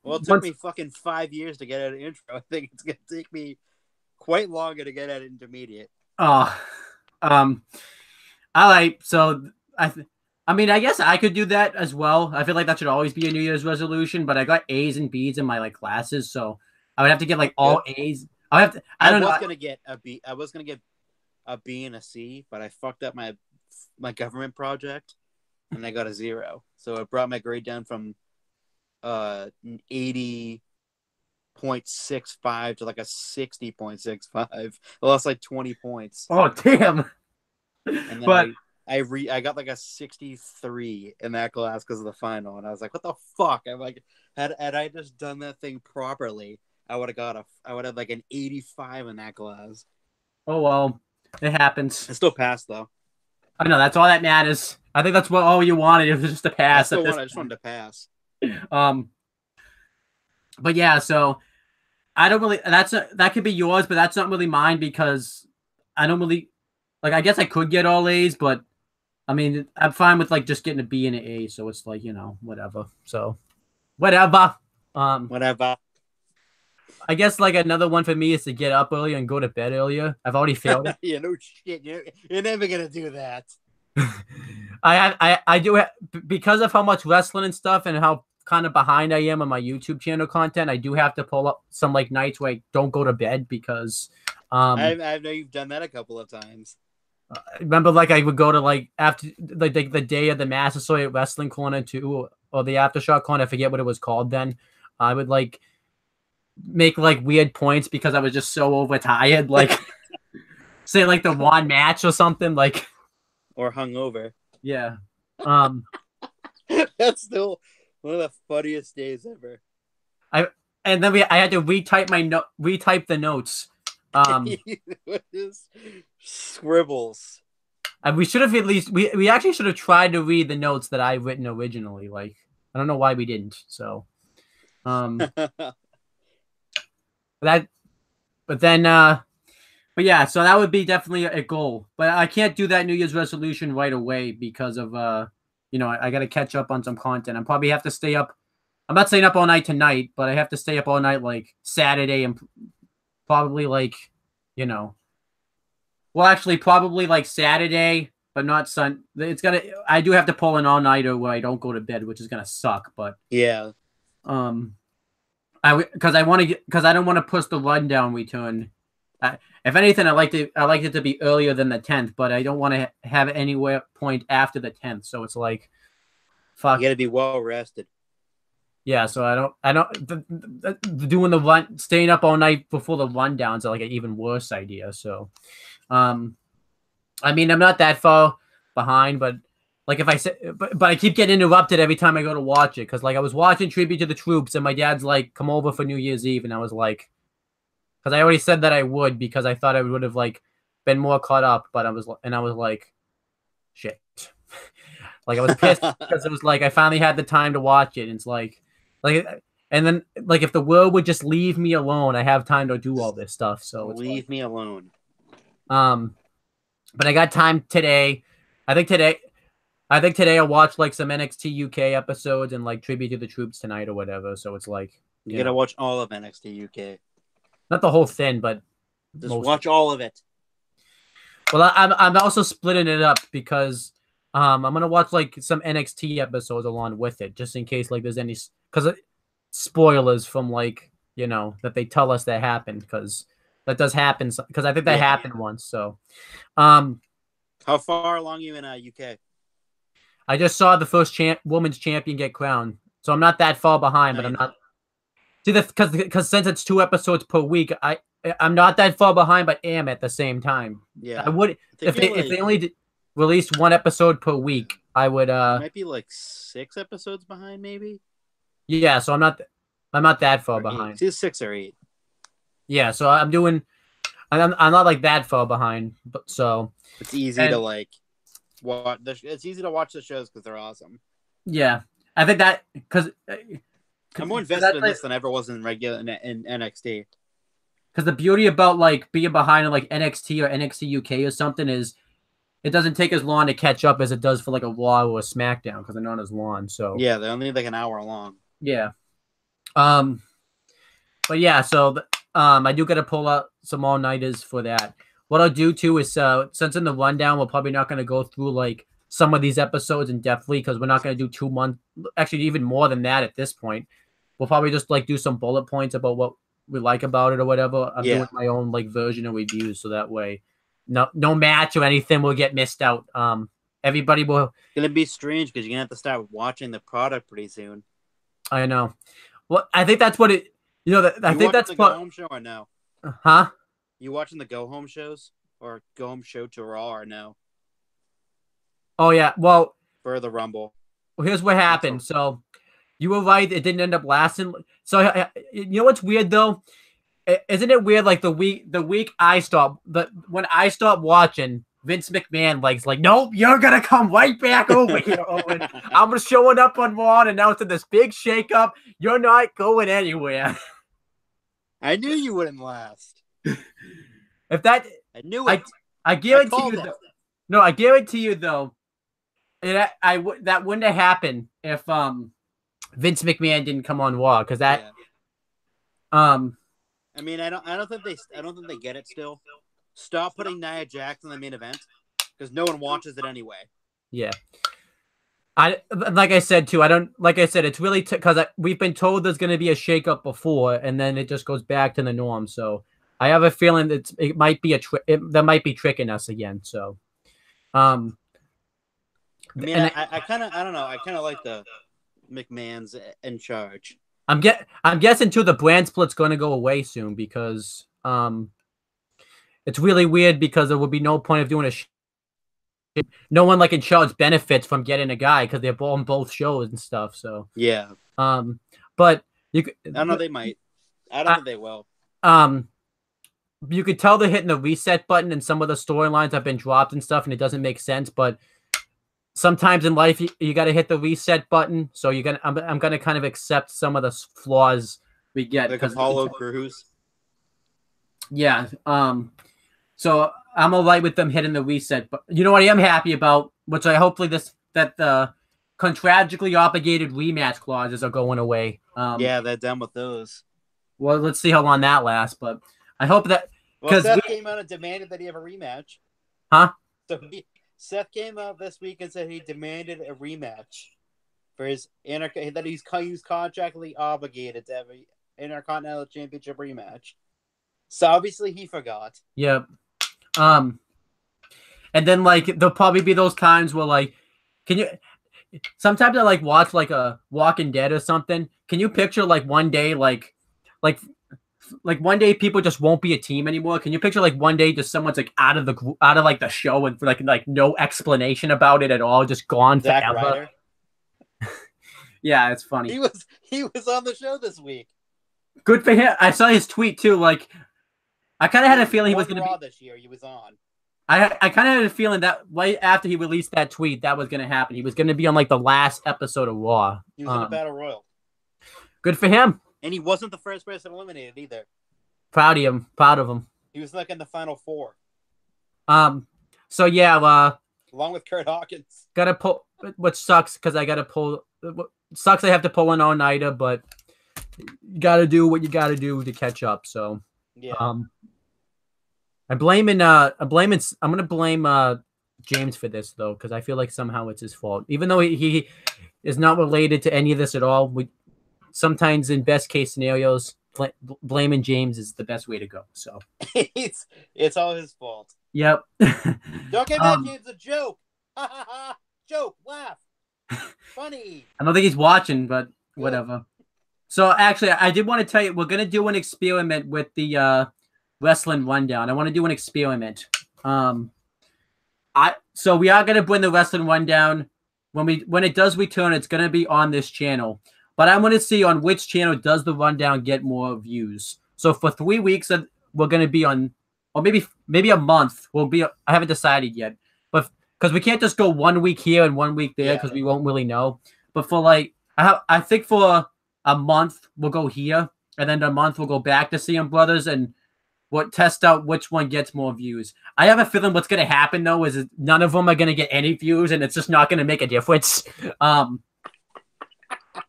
Well, it took me fucking 5 years to get out of intro. I think it's gonna take me quite longer to get out of intermediate. Oh, all right. So I mean, I guess I could do that as well. I feel like that should always be a New Year's resolution. But I got A's and B's in my like classes, so I would have to get like all A's. I have to. I was gonna get a B. I was gonna get a B and a C, but I fucked up my government project, and I got a 0. So it brought my grade down from 80.65 to like a 60.65. I lost like 20 points. Oh damn! And then I got like a 63 in that class because of the final, and I was like, "What the fuck?" I'm like, had I just done that thing properly, I would have like an 85 in that class. Oh well, it happens. I still passed though. I know that's all that matters. I think that's what all you wanted was just to pass. I just wanted to pass. But yeah, so I don't really. That could be yours, but that's not really mine because I don't really like. I guess I could get all A's, but I mean, I'm fine with like just getting a B and an A. So it's like whatever. So whatever. Whatever. I guess like another one for me is to get up earlier and go to bed earlier. I've already failed it. Yeah, no shit. You're never gonna do that. I do because of how much wrestling and stuff and how kind of behind I am on my YouTube channel content. I do have to pull up some like nights where I don't go to bed because I know you've done that a couple of times. Remember, like I would go to like after the day of the Massasoit Wrestling Corner too, or the Aftershock Corner. I forget what it was called then. I would like make like weird points because I was just so overtired. Like say like the one match or something like. Or hungover. Yeah. That's still one of the funniest days ever. I had to retype the notes. Scribbles. And we should have at least we actually should have tried to read the notes that I written originally. Like I don't know why we didn't. So but yeah, so that would be definitely a goal. But I can't do that New Year's resolution right away because of I got to catch up on some content. I probably have to stay up. I'm not staying up all night tonight, but I have to stay up all night like Saturday and probably like, well, actually probably like Saturday, but not I do have to pull an all-nighter where I don't go to bed, which is going to suck, but yeah. Because I don't want to push the rundown return. If anything, I like it to be earlier than the 10th, but I don't want to have it anywhere point after the 10th. So it's like, fuck. You got to be well rested. Yeah, so I don't doing the run, staying up all night before the rundowns are like an even worse idea. So, I mean, I'm not that far behind, but like if I say, but I keep getting interrupted every time I go to watch it because like I was watching Tribute to the Troops and my dad's like, come over for New Year's Eve, and I was like. Because I already said that I would because I thought I would have like been more caught up, but I was like, shit. Like I was pissed because it was like I finally had the time to watch it. And it's like, and then like if the world would just leave me alone, I have time to do all this stuff. So leave me alone. But I got time today. I think today I'll watch like some NXT UK episodes and like Tribute to the Troops tonight or whatever. So it's like you gotta watch all of NXT UK. Not the whole thing, but just watch all of it. Well, I'm also splitting it up because I'm gonna watch like some NXT episodes along with it, just in case like there's any because spoilers from like that they tell us that happened because that does happen because I think that happened once. So, um, how far along are you in UK? I just saw the first women's champion get crowned, so I'm not that far behind, but I'm not. See, because since it's 2 episodes per week, I'm not that far behind, but am at the same time. Yeah, I would if they only released 1 episode per week, I would. You might be like 6 episodes behind, maybe. Yeah, so I'm not that far behind. It's 6 or 8. Yeah, so I'm not like that far behind, but so it's easy to like watch. It's easy to watch the shows because they're awesome. Yeah, I think that because I'm more invested in this than I ever was in NXT. Because the beauty about like being behind in like NXT or NXT UK or something is it doesn't take as long to catch up as it does for like a Raw or a SmackDown because they're not as long. So yeah, they're only like an hour long. Yeah. But yeah, so I do got to pull out some all-nighters for that. What I'll do too is since in the rundown we're probably not going to go through like some of these episodes in depthly because we're not going to do 2 months, actually even more than that at this point. We'll probably just like do some bullet points about what we like about it or whatever. I'm doing my own like version of reviews so that way no match or anything will get missed out. Everybody will. It's gonna be strange because you're gonna have to start watching the product pretty soon. I know. Well, I think that's what it. I think that's the Go Home show or no? Huh? You watching the Go Home shows or Go Home show to Raw or no? Oh yeah. Well, for the Rumble. Well, here's what happened. So you were right. It didn't end up lasting. So you know what's weird though? Isn't it weird? Like the week when I stopped watching, Vince McMahon like, nope, you're gonna come right back over here, Owen. I'm showing up on Raw and announcing this big shakeup. You're not going anywhere. I knew you wouldn't last. If that, I knew it. I guarantee you. No, I guarantee you though. That wouldn't have happened if Vince McMahon didn't come on Raw because that. Yeah. I mean, I don't think they get it still. Stop putting Nia Jax in the main event because no one watches it anyway. Yeah. Like I said too. It's really because we've been told there's going to be a shakeup before, and then it just goes back to the norm. So I have a feeling that it might be that might be tricking us again. So, I mean, I don't know. I kind of like the McMahon's in charge. I'm guessing too the brand split's going to go away soon because it's really weird because there will be no point of doing no one like in charge benefits from getting a guy because they're on both shows and stuff. So yeah. But you could, I don't know. They might. I don't think they will. You could tell they're hitting the reset button and some of the storylines have been dropped and stuff, and it doesn't make sense. But sometimes in life, you got to hit the reset button. So I'm gonna kind of accept some of the flaws we get. Like Apollo Crews. Yeah. So I'm all right with them hitting the reset. But you know what I am happy about, which I hopefully that the contractually obligated rematch clauses are going away. Yeah, they're done with those. Well, let's see how long that lasts. But I hope that because Seth came out and demanded that he have a rematch. Huh? So Seth came out this week and said he demanded a rematch for his that he's contractually obligated to have an Intercontinental Championship rematch. So obviously he forgot. Yep. And then like there'll probably be those times where like, sometimes I like watch like a Walking Dead or something. Can you picture like one day like one day people just won't be a team anymore? Can you picture like one day just someone's like out of like the show and for like no explanation about it at all, just gone Zack forever? Ryder. Yeah, it's funny. He was on the show this week. Good for him. I saw his tweet too. Like, I kind of had a feeling he was going to be this year. He was on. I kind of had a feeling that right after he released that tweet, that was going to happen. He was going to be on like the last episode of Raw. He was in a Battle Royal. Good for him. And he wasn't the first person eliminated either. Proud of him. He was like in the final 4. So yeah. Along with Kurt Hawkins. Gotta pull. Which sucks because I gotta pull. Sucks I have to pull an all-nighter, but you gotta do what you gotta do to catch up. So yeah. I'm gonna blame James for this though, because I feel like somehow it's his fault, even though he is not related to any of this at all. Sometimes in best case scenarios, blaming James is the best way to go. So it's all his fault. Yep. Don't get mad, James. A joke. Joke. Laugh. Funny. I don't think he's watching, but whatever. So actually, I did want to tell you, we're gonna do an experiment with the wrestling rundown. I want to do an experiment. So we are gonna bring the wrestling rundown when it does return. It's gonna be on this channel, but I want to see on which channel does the rundown get more views. So for 3 weeks, we're gonna be on, or maybe a month. I haven't decided yet, but because we can't just go 1 week here and 1 week there because we won't really know. But for I think for a month we'll go here, and then a month we'll go back to CM Brothers, and we'll test out which one gets more views. I have a feeling what's going to happen though is none of them are going to get any views, and it's just not going to make a difference. So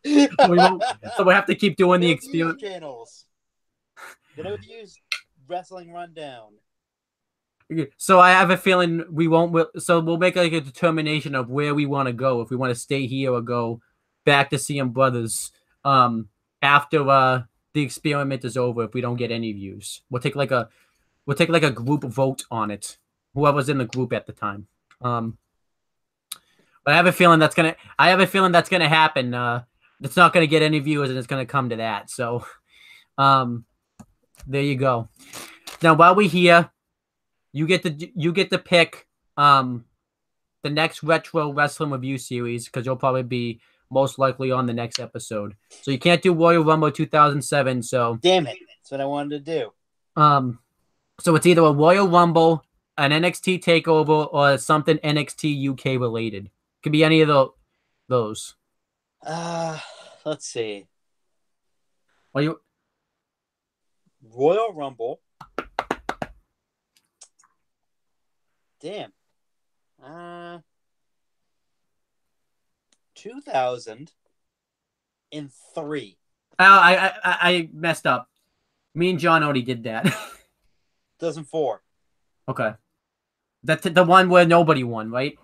we have to keep doing the experiment. Channels. They don't use Wrestling Rundown. So I have a feeling we won't. So we'll make like a determination of where we want to go, if we want to stay here or go back to CM Brothers after the experiment is over. If we don't get any views, we'll take like a group vote on it. Whoever's in the group at the time. But I have a feeling that's gonna happen. It's not gonna get any views, and it's gonna come to that. So, there you go. Now while we're here, you get to pick the next retro wrestling review series, because you'll probably be most likely on the next episode. So you can't do Royal Rumble 2007. So damn it, that's what I wanted to do. So it's either a Royal Rumble, an NXT takeover, or something NXT UK related. Could be any of those. Let's see. Royal Rumble. Damn. 2003. Oh, I messed up. Me and John already did that. 2004. Okay. That's the one where nobody won, right?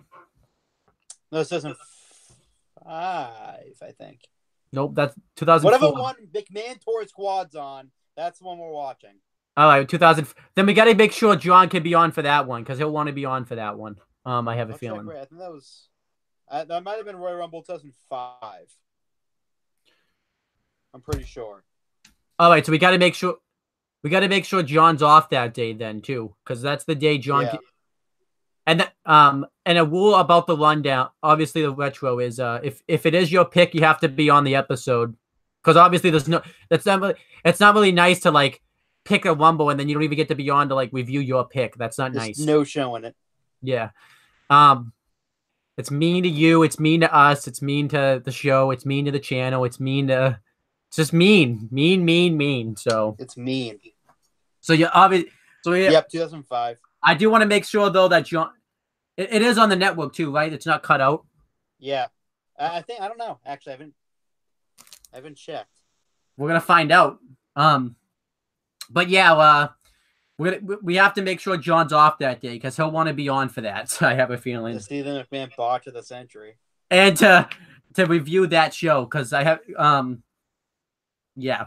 No, it's 2005, I think. Nope, that's 2004. Whatever one McMahon tore his quads on, that's the one we're watching. All right, 2000. Then we got to make sure John can be on for that one, because he'll want to be on for that one. I have a feeling. I think that was. That might have been Royal Rumble 2005. I'm pretty sure. All right, so we got to make sure. We got to make sure John's off that day then too, because that's the day John. Yeah. And a rule about the rundown, obviously the retro is if it is your pick, you have to be on the episode, because obviously it's not really nice to like pick a Rumble and then you don't even get to be on to like review your pick. That's not nice. No showing it. Yeah. It's mean to you. It's mean to us. It's mean to the show. It's mean to the channel. It's just mean. So it's mean. So you obviously. So yeah. Yep. 2005. I do want to make sure though that John. It is on the network too, right? It's not cut out. Yeah. I think I don't know. Actually, I haven't checked. We're gonna find out. But yeah, we have to make sure John's off that day because he'll want to be on for that. So I have a feeling. To see the McMahon botch of the century. And to review that show, because I have yeah,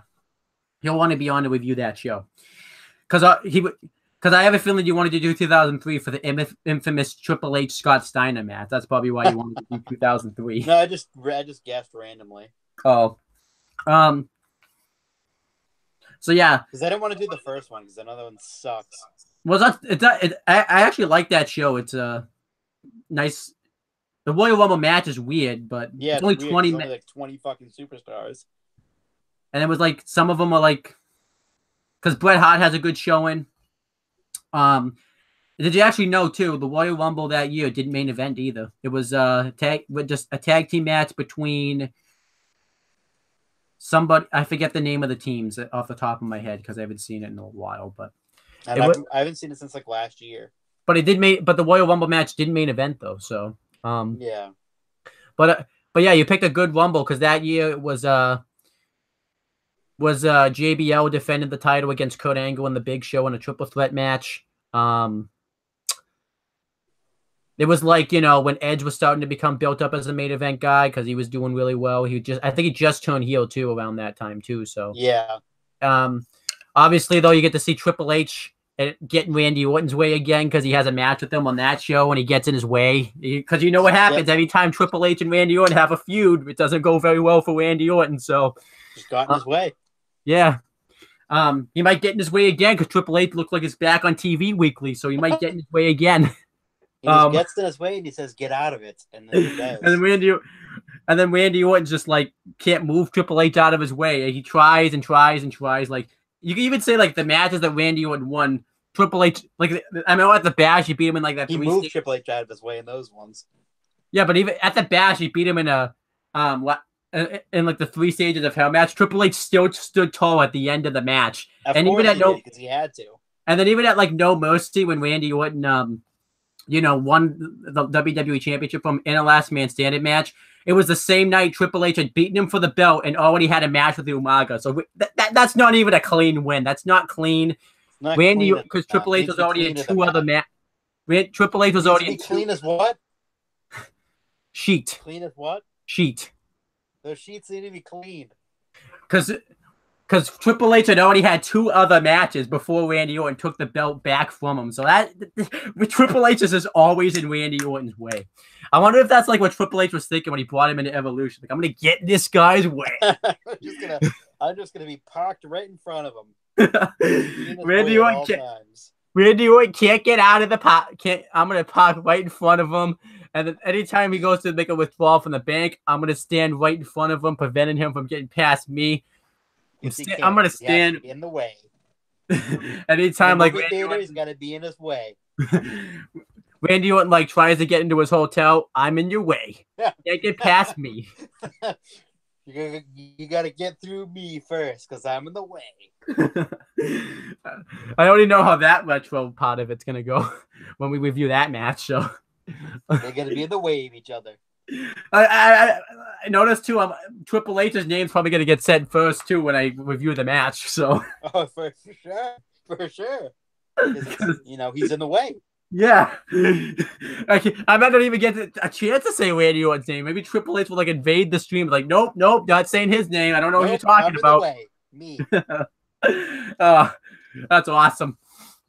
he'll want to be on to review that show because I have a feeling you wanted to do 2003 for the infamous Triple H Scott Steiner match. That's probably why you wanted to do 2003. No, I just guessed randomly. Oh, so yeah, because I didn't want to do the first one because another one sucks. Well, I actually like that show. It's nice. The Royal Rumble match is weird, but yeah, it's only weird. 20 minutes. Like 20 fucking superstars. And it was like some of them are like, because Bret Hart has a good showing. Did you actually know too? The Royal Rumble that year didn't main event either. It was just a tag team match between somebody. I forget the name of the teams off the top of my head because I haven't seen it in a while. But I haven't seen it since like last year. But But the Royal Rumble match didn't main event though. So yeah. But yeah, you picked a good Rumble because that year it was JBL defended the title against Kurt Angle in the Big Show in a triple threat match. It was like, you know, when Edge was starting to become built up as a main event guy because he was doing really well. I think he just turned heel too around that time too. So, Yeah. um, obviously though, you get to see Triple H getting Randy Orton's way again because he has a match with him on that show and he gets in his way. Because you know what happens Yep. every time Triple H and Randy Orton have a feud, it doesn't go very well for Randy Orton. So, Just got in his way. yeah. He might get in his way again because Triple H looked like he's back on TV weekly, so he might get in his way again. He just gets in his way and he says, "Get out of it," and then he does. And then Randy Orton just like can't move Triple H out of his way. He tries and tries and tries. Like you can even say like the matches that Randy Orton won, Triple H like I mean at the Bash he beat him in like that. He moved Triple H out of his way in those ones. Yeah, but even at the Bash he beat him in a in like the 3 stages of Hell match. Triple H still stood tall at the end of the match, and even at because he had to. And then even at like No Mercy when Randy Orton you know, won the WWE Championship from in a last man standing match. It was the same night Triple H had beaten him for the belt and already had a match with Umaga. So that's not even a clean win. That's not clean. Randy, because Triple H was already in 2 other matches. Triple H was already in clean as what? Sheet. Clean as what? Sheet. Those sheets need to be clean. Because Triple H had already had 2 other matches before Randy Orton took the belt back from him. So that with Triple H is just always in Randy Orton's way. I wonder if that's like what Triple H was thinking when he brought him into Evolution. Like, I'm gonna get in this guy's way. I'm just gonna be parked right in front of him. Randy Orton can't get out of the park. I'm gonna park right in front of him. And then anytime he goes to make a withdrawal from the bank, I'm gonna stand right in front of him, preventing him from getting past me. I'm gonna stand in the way. Anytime like he's gotta be in his way. Randy Orton like tries to get into his hotel. I'm in your way. You can't get past me. You gotta get through me first because I'm in the way. I already know how that retro part of it's gonna go when we review that match. So they're gonna be in the way of each other. I noticed too. Triple H's name's probably gonna get said first too when I review the match. So for sure. You know he's in the way. Yeah, I might not even get a chance to say Randy Orton's name. Maybe Triple H will like invade the stream. Like, nope, not saying his name. I don't know what you're talking about. Me. That's awesome.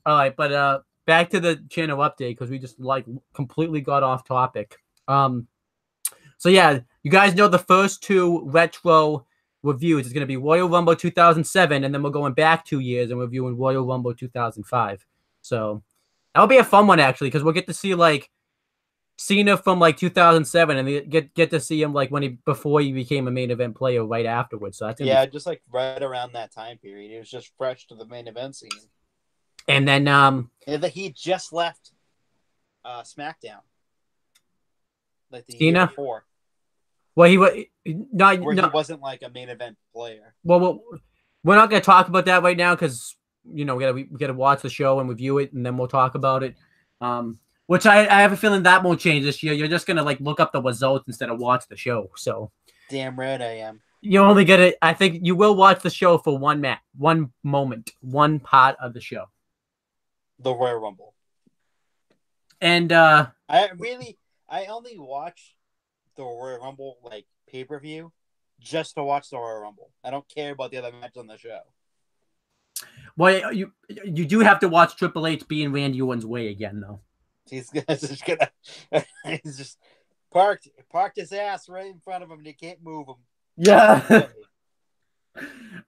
All right, but back to the channel update because we just like completely got off topic. So yeah, you guys know the first 2 retro reviews is going to be Royal Rumble 2007, and then we're going back 2 years and reviewing Royal Rumble 2005. So that'll be a fun one actually, because we'll get to see like Cena from like 2007, and get to see him like before he became a main event player right afterwards. So that's just like right around that time period. He was just fresh to the main event scene. And then he just left SmackDown. Like the Cena? year before. Well, he wasn't like a main event player. Well, we're not going to talk about that right now because you know we gotta watch the show and review it, and then we'll talk about it. Which I have a feeling that won't change this year. You're just gonna like look up the results instead of watch the show. So damn right I am. You only get it. I think you will watch the show for one moment, one part of the show. The Royal Rumble. And I only watch the Royal Rumble like pay-per-view just to watch the Royal Rumble. I don't care about the other matches on the show. Well, you do have to watch Triple H being Randy Orton's way again, though. He's just parked his ass right in front of him and you can't move him. Yeah.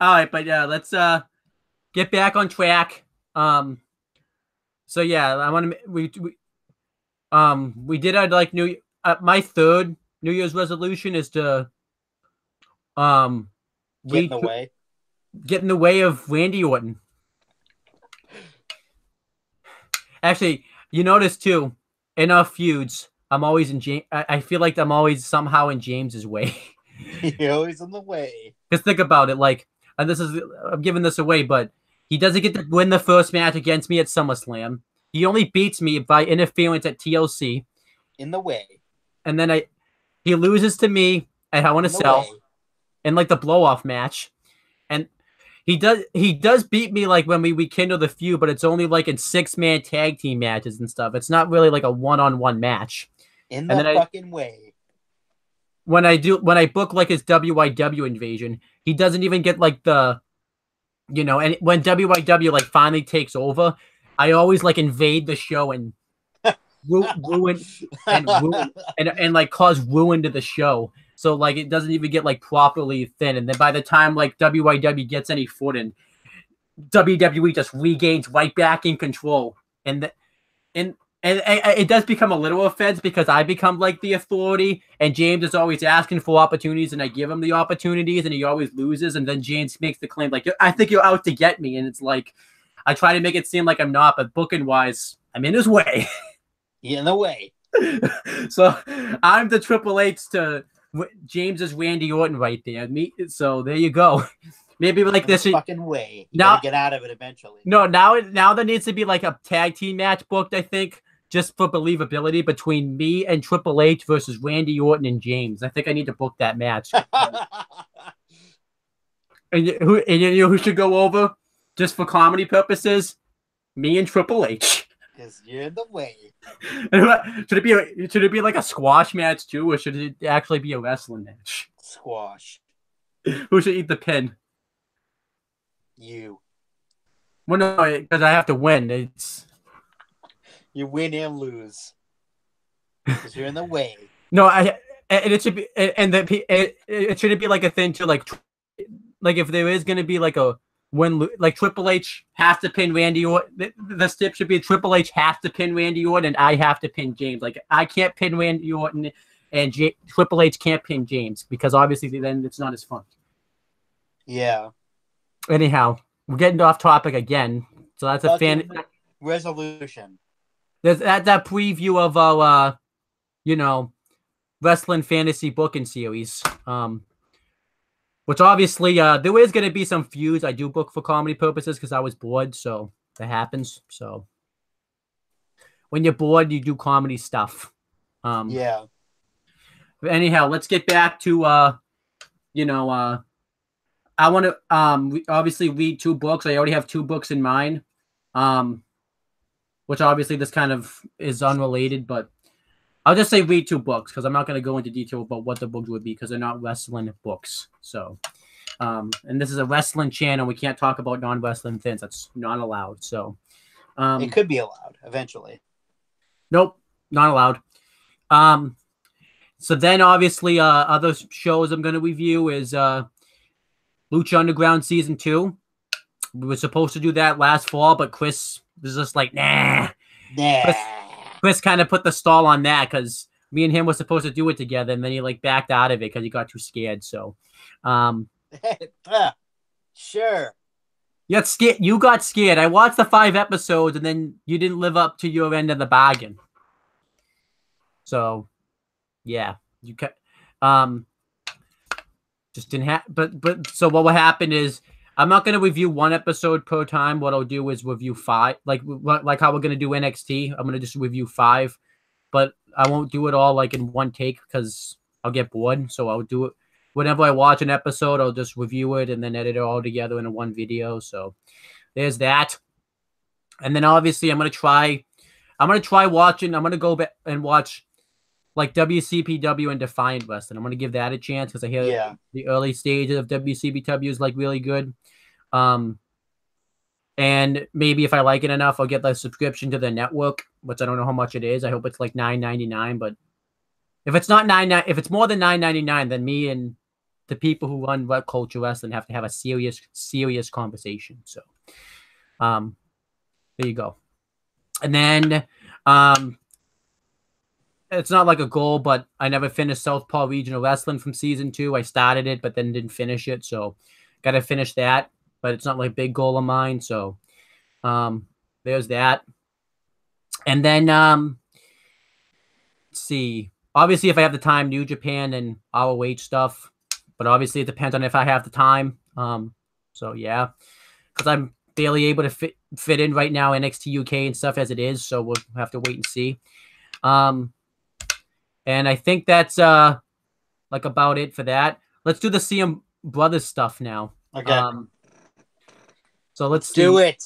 All right, but yeah, let's get back on track. So yeah, I want to we did our like my third New Year's resolution is to get in the way of Randy Orton. Actually, you notice too, in our feuds, I'm always in James. I feel like I'm always somehow in James's way. You're always in the way. Because think about it, like, and I'm giving this away, but he doesn't get to win the first match against me at SummerSlam. He only beats me by interference at TLC. In the way. And then he loses to me at Hell in a Cell in like the blow-off match. And He does beat me like when we rekindle the feud, but it's only like in 6-man tag team matches and stuff. It's not really like a one-on-one match. In And the then fucking way. when I book like his WYW invasion, he doesn't even get like and when WYW like finally takes over, I always like invade the show and ruin and like cause ruin to the show. So like it doesn't even get like properly thin. And then by the time like WYW gets any footing, WWE just regains right back in control. And and it does become a little offense because I become like the authority, and James is always asking for opportunities, and I give him the opportunities, and he always loses. And then James makes the claim like, "I think you're out to get me," and it's like I try to make it seem like I'm not, but booking wise, I'm in his way. In the way. So I'm the Triple H to James's Randy Orton right there. So there you go. Maybe like in this fucking way. You now gotta get out of it eventually. No, now there needs to be like a tag team match booked, I think, just for believability between me and Triple H versus Randy Orton and James. I think I need to book that match. And you know who should go over just for comedy purposes? Me and Triple H. Because you're in the way. Should it be like a squash match too, or should it actually be a wrestling match? Squash. Who should eat the pin? You. Well, no, because I have to win. You win and lose. Because you're in the way. No, and it should be, and it shouldn't be like a thing to like if there is going to be like a when like Triple H has to pin Randy Orton, the stip should be Triple H has to pin Randy Orton, and I have to pin James. Like I can't pin Randy Orton, and Triple H can't pin James because obviously then it's not as fun. Yeah. Anyhow, we're getting off topic again, so that's a fan resolution. There's that preview of our wrestling fantasy booking series. Which obviously there is going to be some feuds. I do book for comedy purposes because I was bored, so that happens. So when you're bored, you do comedy stuff. Yeah. But anyhow, let's get back to I want to obviously read 2 books. I already have 2 books in mind. Which obviously this kind of is unrelated, but I'll just say read 2 books because I'm not going to go into detail about what the books would be because they're not wrestling books. So, and this is a wrestling channel. We can't talk about non-wrestling things. That's not allowed. So, it could be allowed eventually. Nope, not allowed. So then obviously other shows I'm going to review is Lucha Underground Season 2. We were supposed to do that last fall, but Chris was just like, nah. Chris kind of put the stall on that because me and him were supposed to do it together, and then he like backed out of it because he got too scared. So, sure. You got scared. I watched the 5 episodes, and then you didn't live up to your end of the bargain. So, yeah, you just didn't have. But so what will happen is I'm not going to review 1 episode per time. What I'll do is review 5, like how we're going to do NXT. I'm going to just review 5, but I won't do it all like in one take because I'll get bored. So I'll do it whenever I watch an episode. I'll just review it and then edit it all together in one video. So there's that. And then obviously I'm going to try watching. I'm going to go back and watch like WCPW and Defiant Wrestling. I'm going to give that a chance because I hear the early stages of WCPW is like really good. And maybe if I like it enough, I'll get the subscription to the network, which I don't know how much it is. I hope it's like $9.99, but if it's not if it's more than $9.99, then me and the people who run What Culture Wrestling have to have a serious conversation. So, there you go. And then, it's not like a goal, but I never finished Southpaw Regional Wrestling from Season 2. I started it, but then didn't finish it. So got to finish that, but it's not like a big goal of mine. So there's that. And then, let's see. Obviously, if I have the time, New Japan and ROH stuff. But obviously, it depends on if I have the time. So, yeah. Because I'm barely able to fit in right now NXT UK and stuff as it is. So we'll have to wait and see. And I think that's like about it for that. Let's do the CM Brothers stuff now. Okay. So let's Let's do see. it.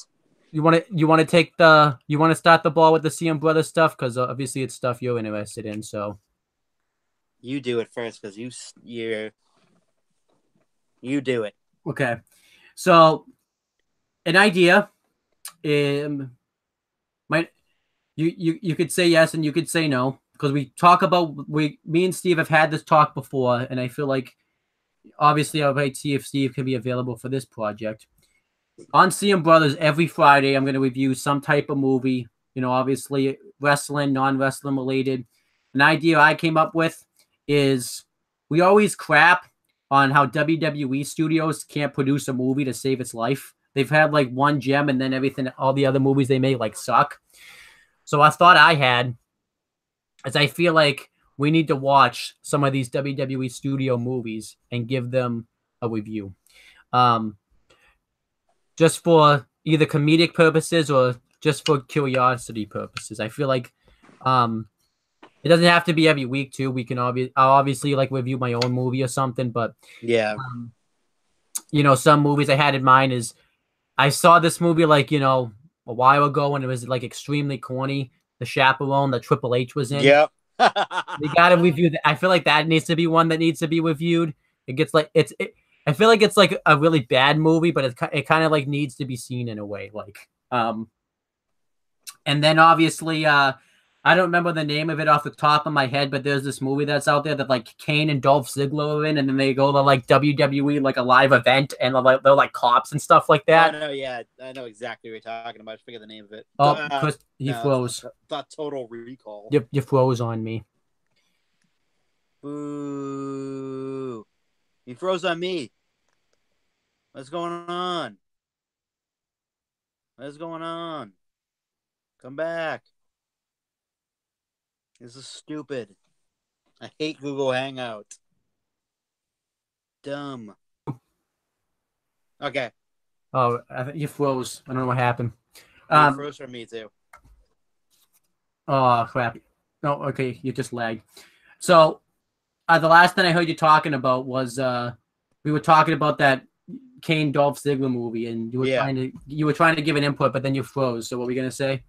You want to start the ball with the CM Brothers stuff because obviously it's stuff you're interested in. So You do it first because you do it. okay. So an idea, might you could say yes and you could say no because me and Steve have had this talk before, and I feel like obviously I might see if Steve can be available for this project. On CM Brothers every Friday, I'm going to review some type of movie. Obviously wrestling, non-wrestling related. An idea I came up with is we always crap on how WWE studios can't produce a movie to save its life. They've had like one gem, and then all the other movies they make like suck. So I thought I had is I feel like we need to watch some of these WWE studio movies and give them a review. Um, just for either comedic purposes or just for curiosity purposes. I feel like it doesn't have to be every week too. I'll obviously like review my own movie or something, but Yeah. Some movies I had in mind is I saw this movie like, a while ago and it was like extremely corny. The Chaperone that Triple H was in. Yep. We gotta review that. I feel like that needs to be one that needs to be reviewed. It gets like I feel like it's like a really bad movie, but it kind of like needs to be seen in a way. And then obviously, I don't remember the name of it off the top of my head, but there's this movie that's out there that like Kane and Dolph Ziggler are in, and then they go to like WWE like a live event, and they're like cops and stuff like that. Oh no, yeah, I know exactly what you're talking about. I forget the name of it. Oh, Chris, he froze. Thought Total Recall. You froze on me. Boo! He froze on me. What's going on? What's going on? Come back. This is stupid. I hate Google Hangout. Dumb. Okay. Oh, I think you froze. I don't know what happened. You froze for me too. Oh crap! No, okay, you just lagged. So, the last thing I heard you talking about was we were talking about that Kane Dolph Ziggler movie, and you were trying to give an input, but then you froze. So, what were we gonna say?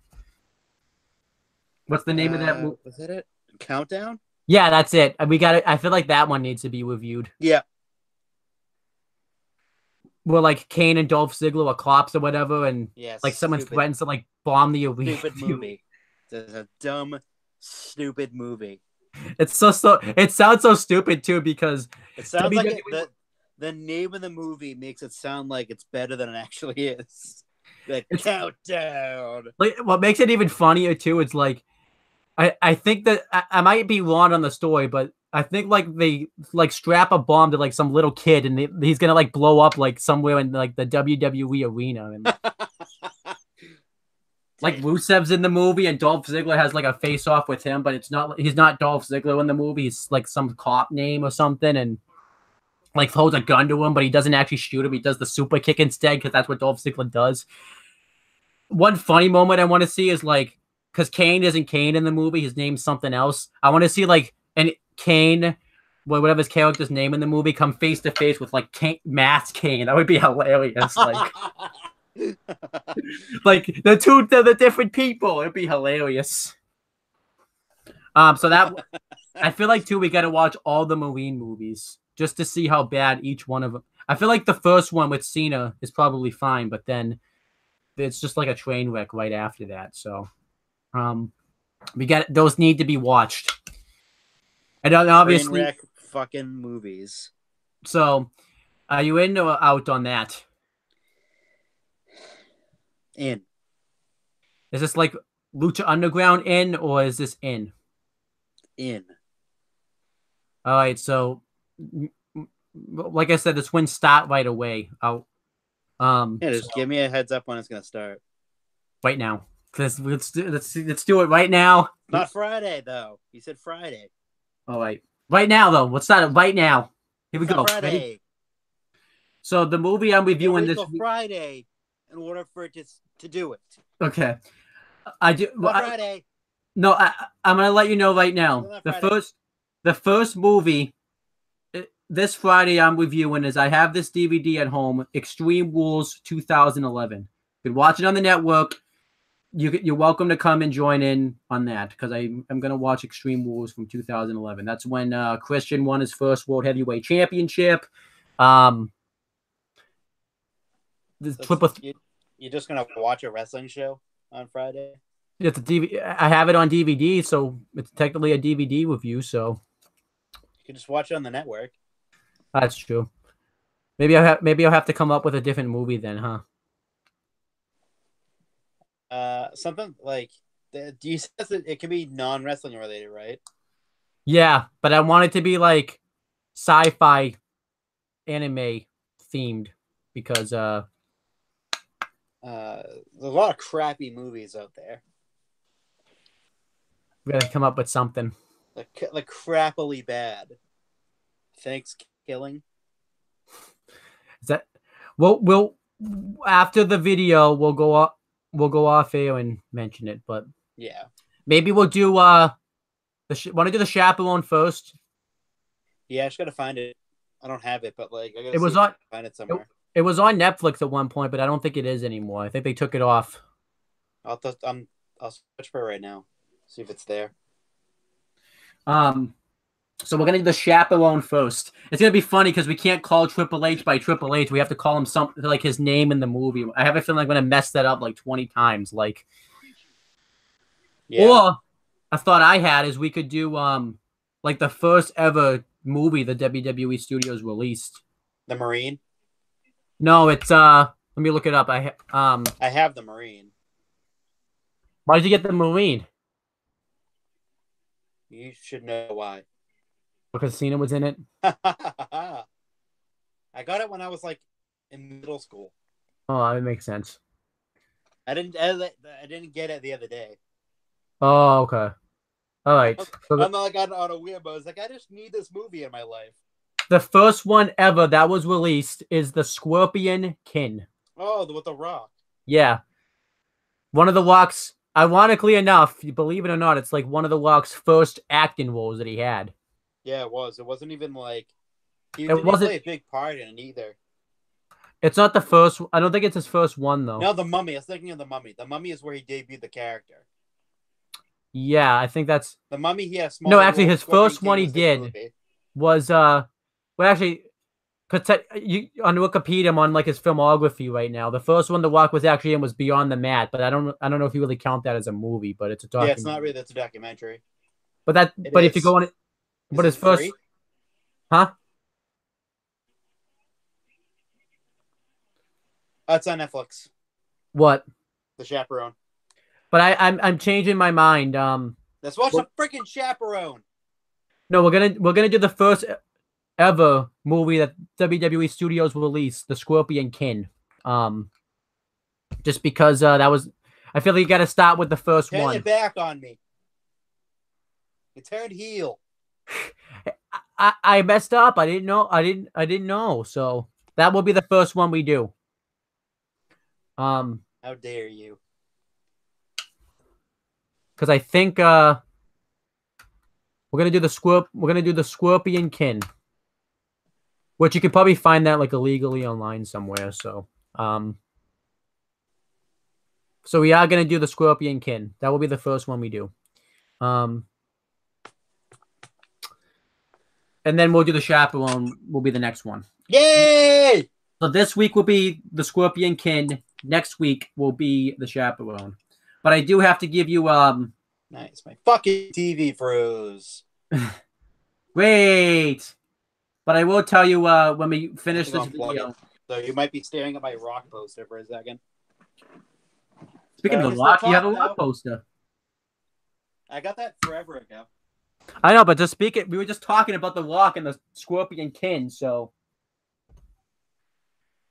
What's the name of that movie? Was that it? Countdown? Yeah, that's it. I feel like that one needs to be reviewed. Yeah. Where like Kane and Dolph Ziggler are cops or whatever, and like someone stupid. threatens to like bomb the arena. Stupid movie. It's a dumb, stupid movie. It sounds so stupid too because it sounds like the name of the movie makes it sound like it's better than it actually is. The Countdown. Like what makes it even funnier too, it's like I think that I might be wrong on the story, but I think like they like strap a bomb to like some little kid and he's gonna like blow up like somewhere in like the WWE arena and like Rusev's in the movie and Dolph Ziggler has like a face off with him, but he's not Dolph Ziggler in the movie. He's like some cop name or something and like throws a gun to him, but he doesn't actually shoot him. He does the super kick instead because that's what Dolph Ziggler does. One funny moment I want to see is like because Kane isn't Kane in the movie, his name's something else. I want to see like an Kane, whatever his character's name in the movie, come face to face with like Mass Kane. That would be hilarious. Like, like the different people. It'd be hilarious. So that I feel like too we got to watch all the Marine movies just to see how bad each one of them. I feel like the first one with Cena is probably fine, but then it's just like a train wreck right after that. So, those need to be watched. I don't obviously train wreck fucking movies. So, are you in or out on that? In. Is this like Lucha Underground in or is this in? In. All right, so like I said, this wouldn't start right away. Just give me a heads up when it's gonna start. Right now. Let's do it right now. Not Friday though. You said Friday. All right. Right now though. Let's start it right now. Here we go. Friday. Ready? So the movie I'm reviewing this week. Friday in order for it to do it. Okay. I do. Friday. I'm gonna let you know right now. The first movie this Friday I'm reviewing is I have this DVD at home, Extreme Rules 2011. You can watch it on the network. You're welcome to come and join in on that because I'm gonna watch Extreme Rules from 2011. That's when Christian won his first World Heavyweight Championship. The triple. You're just gonna watch a wrestling show on Friday? It's a DVD. I have it on DVD, so it's technically a DVD review. So you can just watch it on the network. That's true. Maybe I'll have to come up with a different movie then, huh? Something like you said it can be non-wrestling related, right? Yeah, but I want it to be like sci-fi anime themed because there's a lot of crappy movies out there. We gotta come up with something like crappily bad. Thanksgiving. Is that we'll after the video we'll go off air and mention it, but yeah, maybe we'll do want to do the chaperone first. Yeah, I just gotta find it. I don't have it, but like I gotta find it somewhere. It was on Netflix at one point, but I don't think it is anymore. I think they took it off. I'll search for it right now. See if it's there. So we're gonna do the chaperone first. It's gonna be funny because we can't call Triple H by Triple H. We have to call him something like his name in the movie. I have a feeling I'm gonna mess that up like 20 times. Like, yeah. Or a thought I had is we could do like the first ever movie the WWE Studios released. The Marine. No, it's let me look it up. I have the Marine. Why did you get the Marine? You should know why. Because Cena was in it. I got it when I was like in middle school. Oh, that makes sense. I didn't get it the other day. Oh, okay. All right. I'm not like on a weird, but I was like, I just need this movie in my life. The first one ever that was released is the Scorpion King. Oh, with the Rock. Yeah. One of the Rock's, ironically enough, believe it or not, it's like one of the Rock's first acting roles that he had. Yeah, it was. It wasn't even like he didn't play a big part in it either. It's not the first. I don't think it's his first one though. No, The Mummy. I was thinking of The Mummy. The Mummy is where he debuted the character. Yeah, I think that's The Mummy. He has small. No, actually, his first one he did was well, actually, on Wikipedia, I'm on like his filmography right now. The first one The Rock was actually in was Beyond the Mat, but I don't know if you really count that as a movie, but it's a documentary. Yeah, it's not really. That's a documentary. But if you go on it. But his first, free? Huh? It's on Netflix. What? The Chaperone. But I'm changing my mind. Let's watch the freaking Chaperone. No, we're gonna do the first ever movie that WWE Studios released, The Scorpion King. Just because that was, I feel like you got to start with the first one. Turn it back on me. It turned heel. I messed up. I didn't know. So that will be the first one we do. How dare you? Because I think we're gonna do the Scorpion King, which you could probably find that like illegally online somewhere. So so we are gonna do the Scorpion King. That will be the first one we do. And then we'll do the Chaperone. Will be the next one. Yay! So this week will be the Scorpion King. Next week will be the Chaperone. But I do have to give you Nice. My fucking TV froze. Wait. But I will tell you when we finish this video. So you might be staring at my Rock poster for a second. Speaking of the Rock, you have a Rock poster. I got that forever ago. I know, but we were just talking about the Rock and the Scorpion King, so.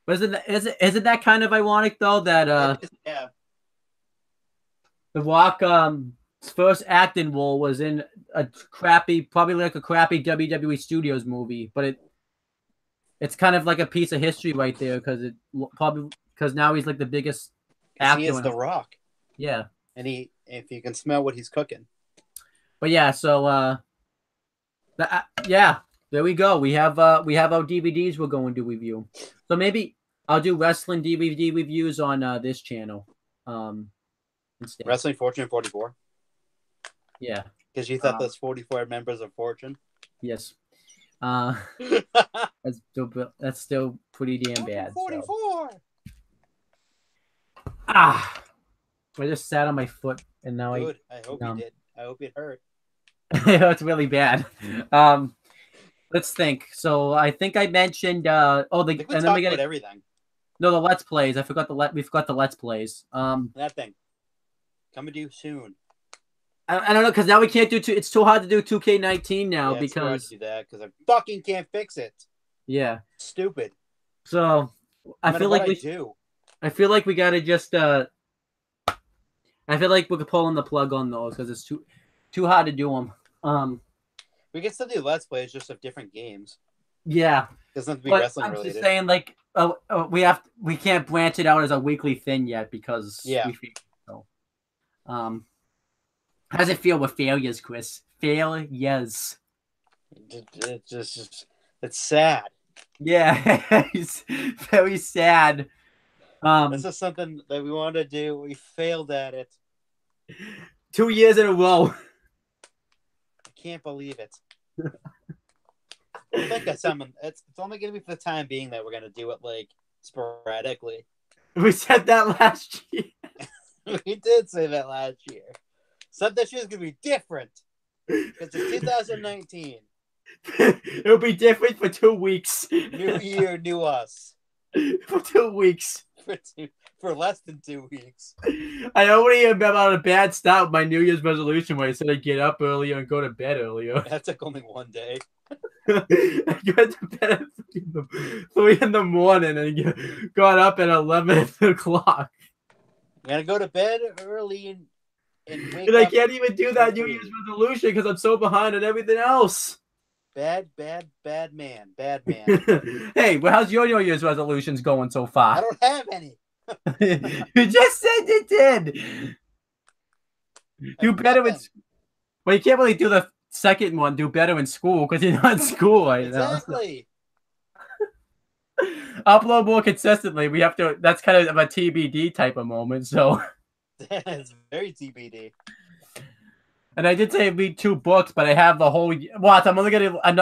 But isn't that kind of ironic though that yeah. The Rock first acting role was in a crappy WWE Studios movie, but it's kind of like a piece of history right there because now he's like the biggest actor. He is The Rock. Yeah. And if you can smell what he's cooking. But yeah, so yeah. There we go. We have our DVDs we're going to review. So maybe I'll do wrestling DVD reviews on this channel. Instead. Wrestling Fortune 44. Yeah. Because you thought those 44 members of Fortune. Yes. That's still pretty damn bad. 44. So. I just sat on my foot and now Good. I hope you did. I hope it hurt. It's really bad. Let's think. So I think I mentioned and then we got everything. No, the Let's Plays. I forgot we forgot the Let's Plays. That thing coming to you soon. I don't know because now we can't do it's too hard to do 2K19 now because it's hard to do that because I fucking can't fix it. Yeah, stupid. So I feel like I feel like we gotta just I feel like we could pull in the plug on those because it's too hard to do them. We can still do Let's Plays just of different games. Yeah, it doesn't have to be wrestling related. I'm just saying, like, we can't branch it out as a weekly thing yet because how does it feel with failures, Chris? Failures. It's sad. Yeah, it's very sad. This is something that we wanted to do. We failed at it. 2 years in a row. I can't believe it. I think that's something. It's only going to be for the time being that we're going to do it like sporadically. We said that last year. We did say that last year. Something this year's going to be different because it's 2019. It'll be different for 2 weeks. New year, new us. For 2 weeks. For less than 2 weeks. I already am about a bad start with my New Year's resolution where I said I'd get up earlier and go to bed earlier. That took only one day. I got to bed at 3 in the morning and got up at 11 o'clock. I'm going to go to bed early and wake up. I can't even do that New Year's resolution because I'm so behind on everything else. Bad man. Hey, well, how's your New Year's resolutions going so far? I don't have any. You just said you did. Do better in. Well, you can't really do the second one. Do better in school because you're not in school right exactly. now. Upload more consistently. We have to. That's kind of a TBD type of moment. So. It's very TBD. And I did say read 2 books, but I have the whole. What? I'm not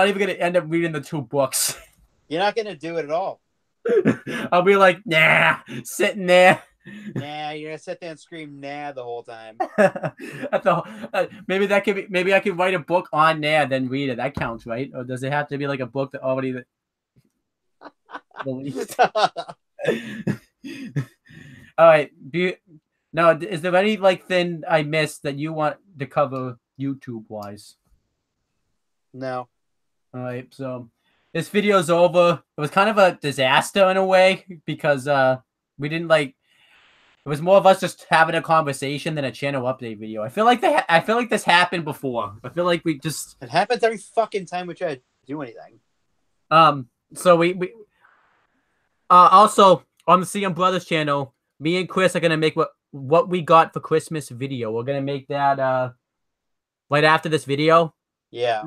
even gonna end up reading the 2 books. You're not gonna do it at all. I'll be like, nah, sitting there. Nah, you're gonna sit there and scream nah the whole time. Maybe that could be. Maybe I could write a book on nah, then read it. That counts, right? Or does it have to be like a book that already? All right. Now, is there any thing I missed that you want to cover YouTube wise? No. All right. So this video's over. It was kind of a disaster in a way because we didn't it was more of us just having a conversation than a channel update video. I feel like this happened before. I feel like it happens every fucking time we try to do anything. So we also on the CM Brothers channel, me and Chris are gonna make what we got for Christmas video. We're gonna make that right after this video. Yeah.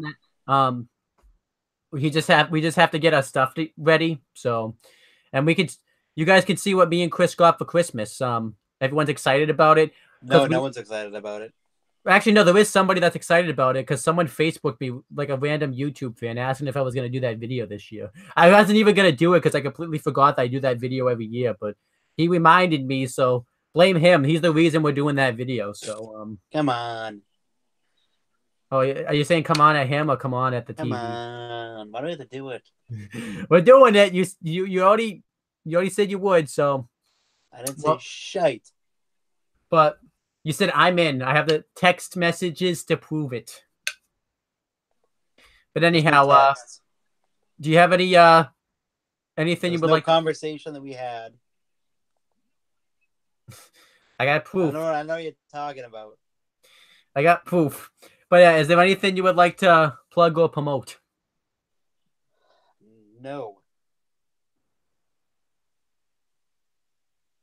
We just have to get our stuff ready. So, and you guys can see what me and Chris got for Christmas. Everyone's excited about it. No one's excited about it. Actually, no, there is somebody that's excited about it because someone Facebooked me, like a random YouTube fan, asking if I was gonna do that video this year. I wasn't even gonna do it because I completely forgot that I do that video every year, but he reminded me, so blame him. He's the reason we're doing that video. So come on. Oh, are you saying come on at him or come on at the TV? Come on. Why do we have to do it? We're doing it. You already said you would, so I didn't say shite. But you said I'm in. I have the text messages to prove it. But anyhow, do you have anything you would like? Conversation that we had. I got proof. I know what you're talking about. I got proof. But yeah, is there anything you would like to plug or promote? No.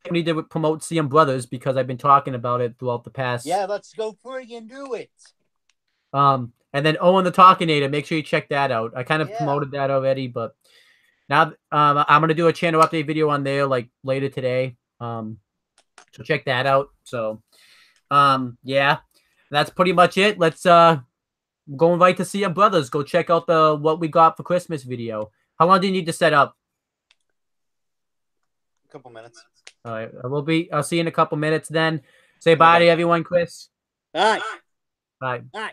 I need to promote CM Brothers because I've been talking about it throughout the past. Yeah, let's go friggin' do it. And then Owen the Talkinator, make sure you check that out. I kind of Yeah. promoted that already, but now I'm gonna do a channel update video on there like later today. So check that out. So yeah, that's pretty much it. Let's go invite to see your brothers. Go check out the what we got for Christmas video. How long do you need to set up? A couple minutes. All right, I'll see you in a couple minutes then. Say bye to everyone, Chris. Bye. Bye. Bye.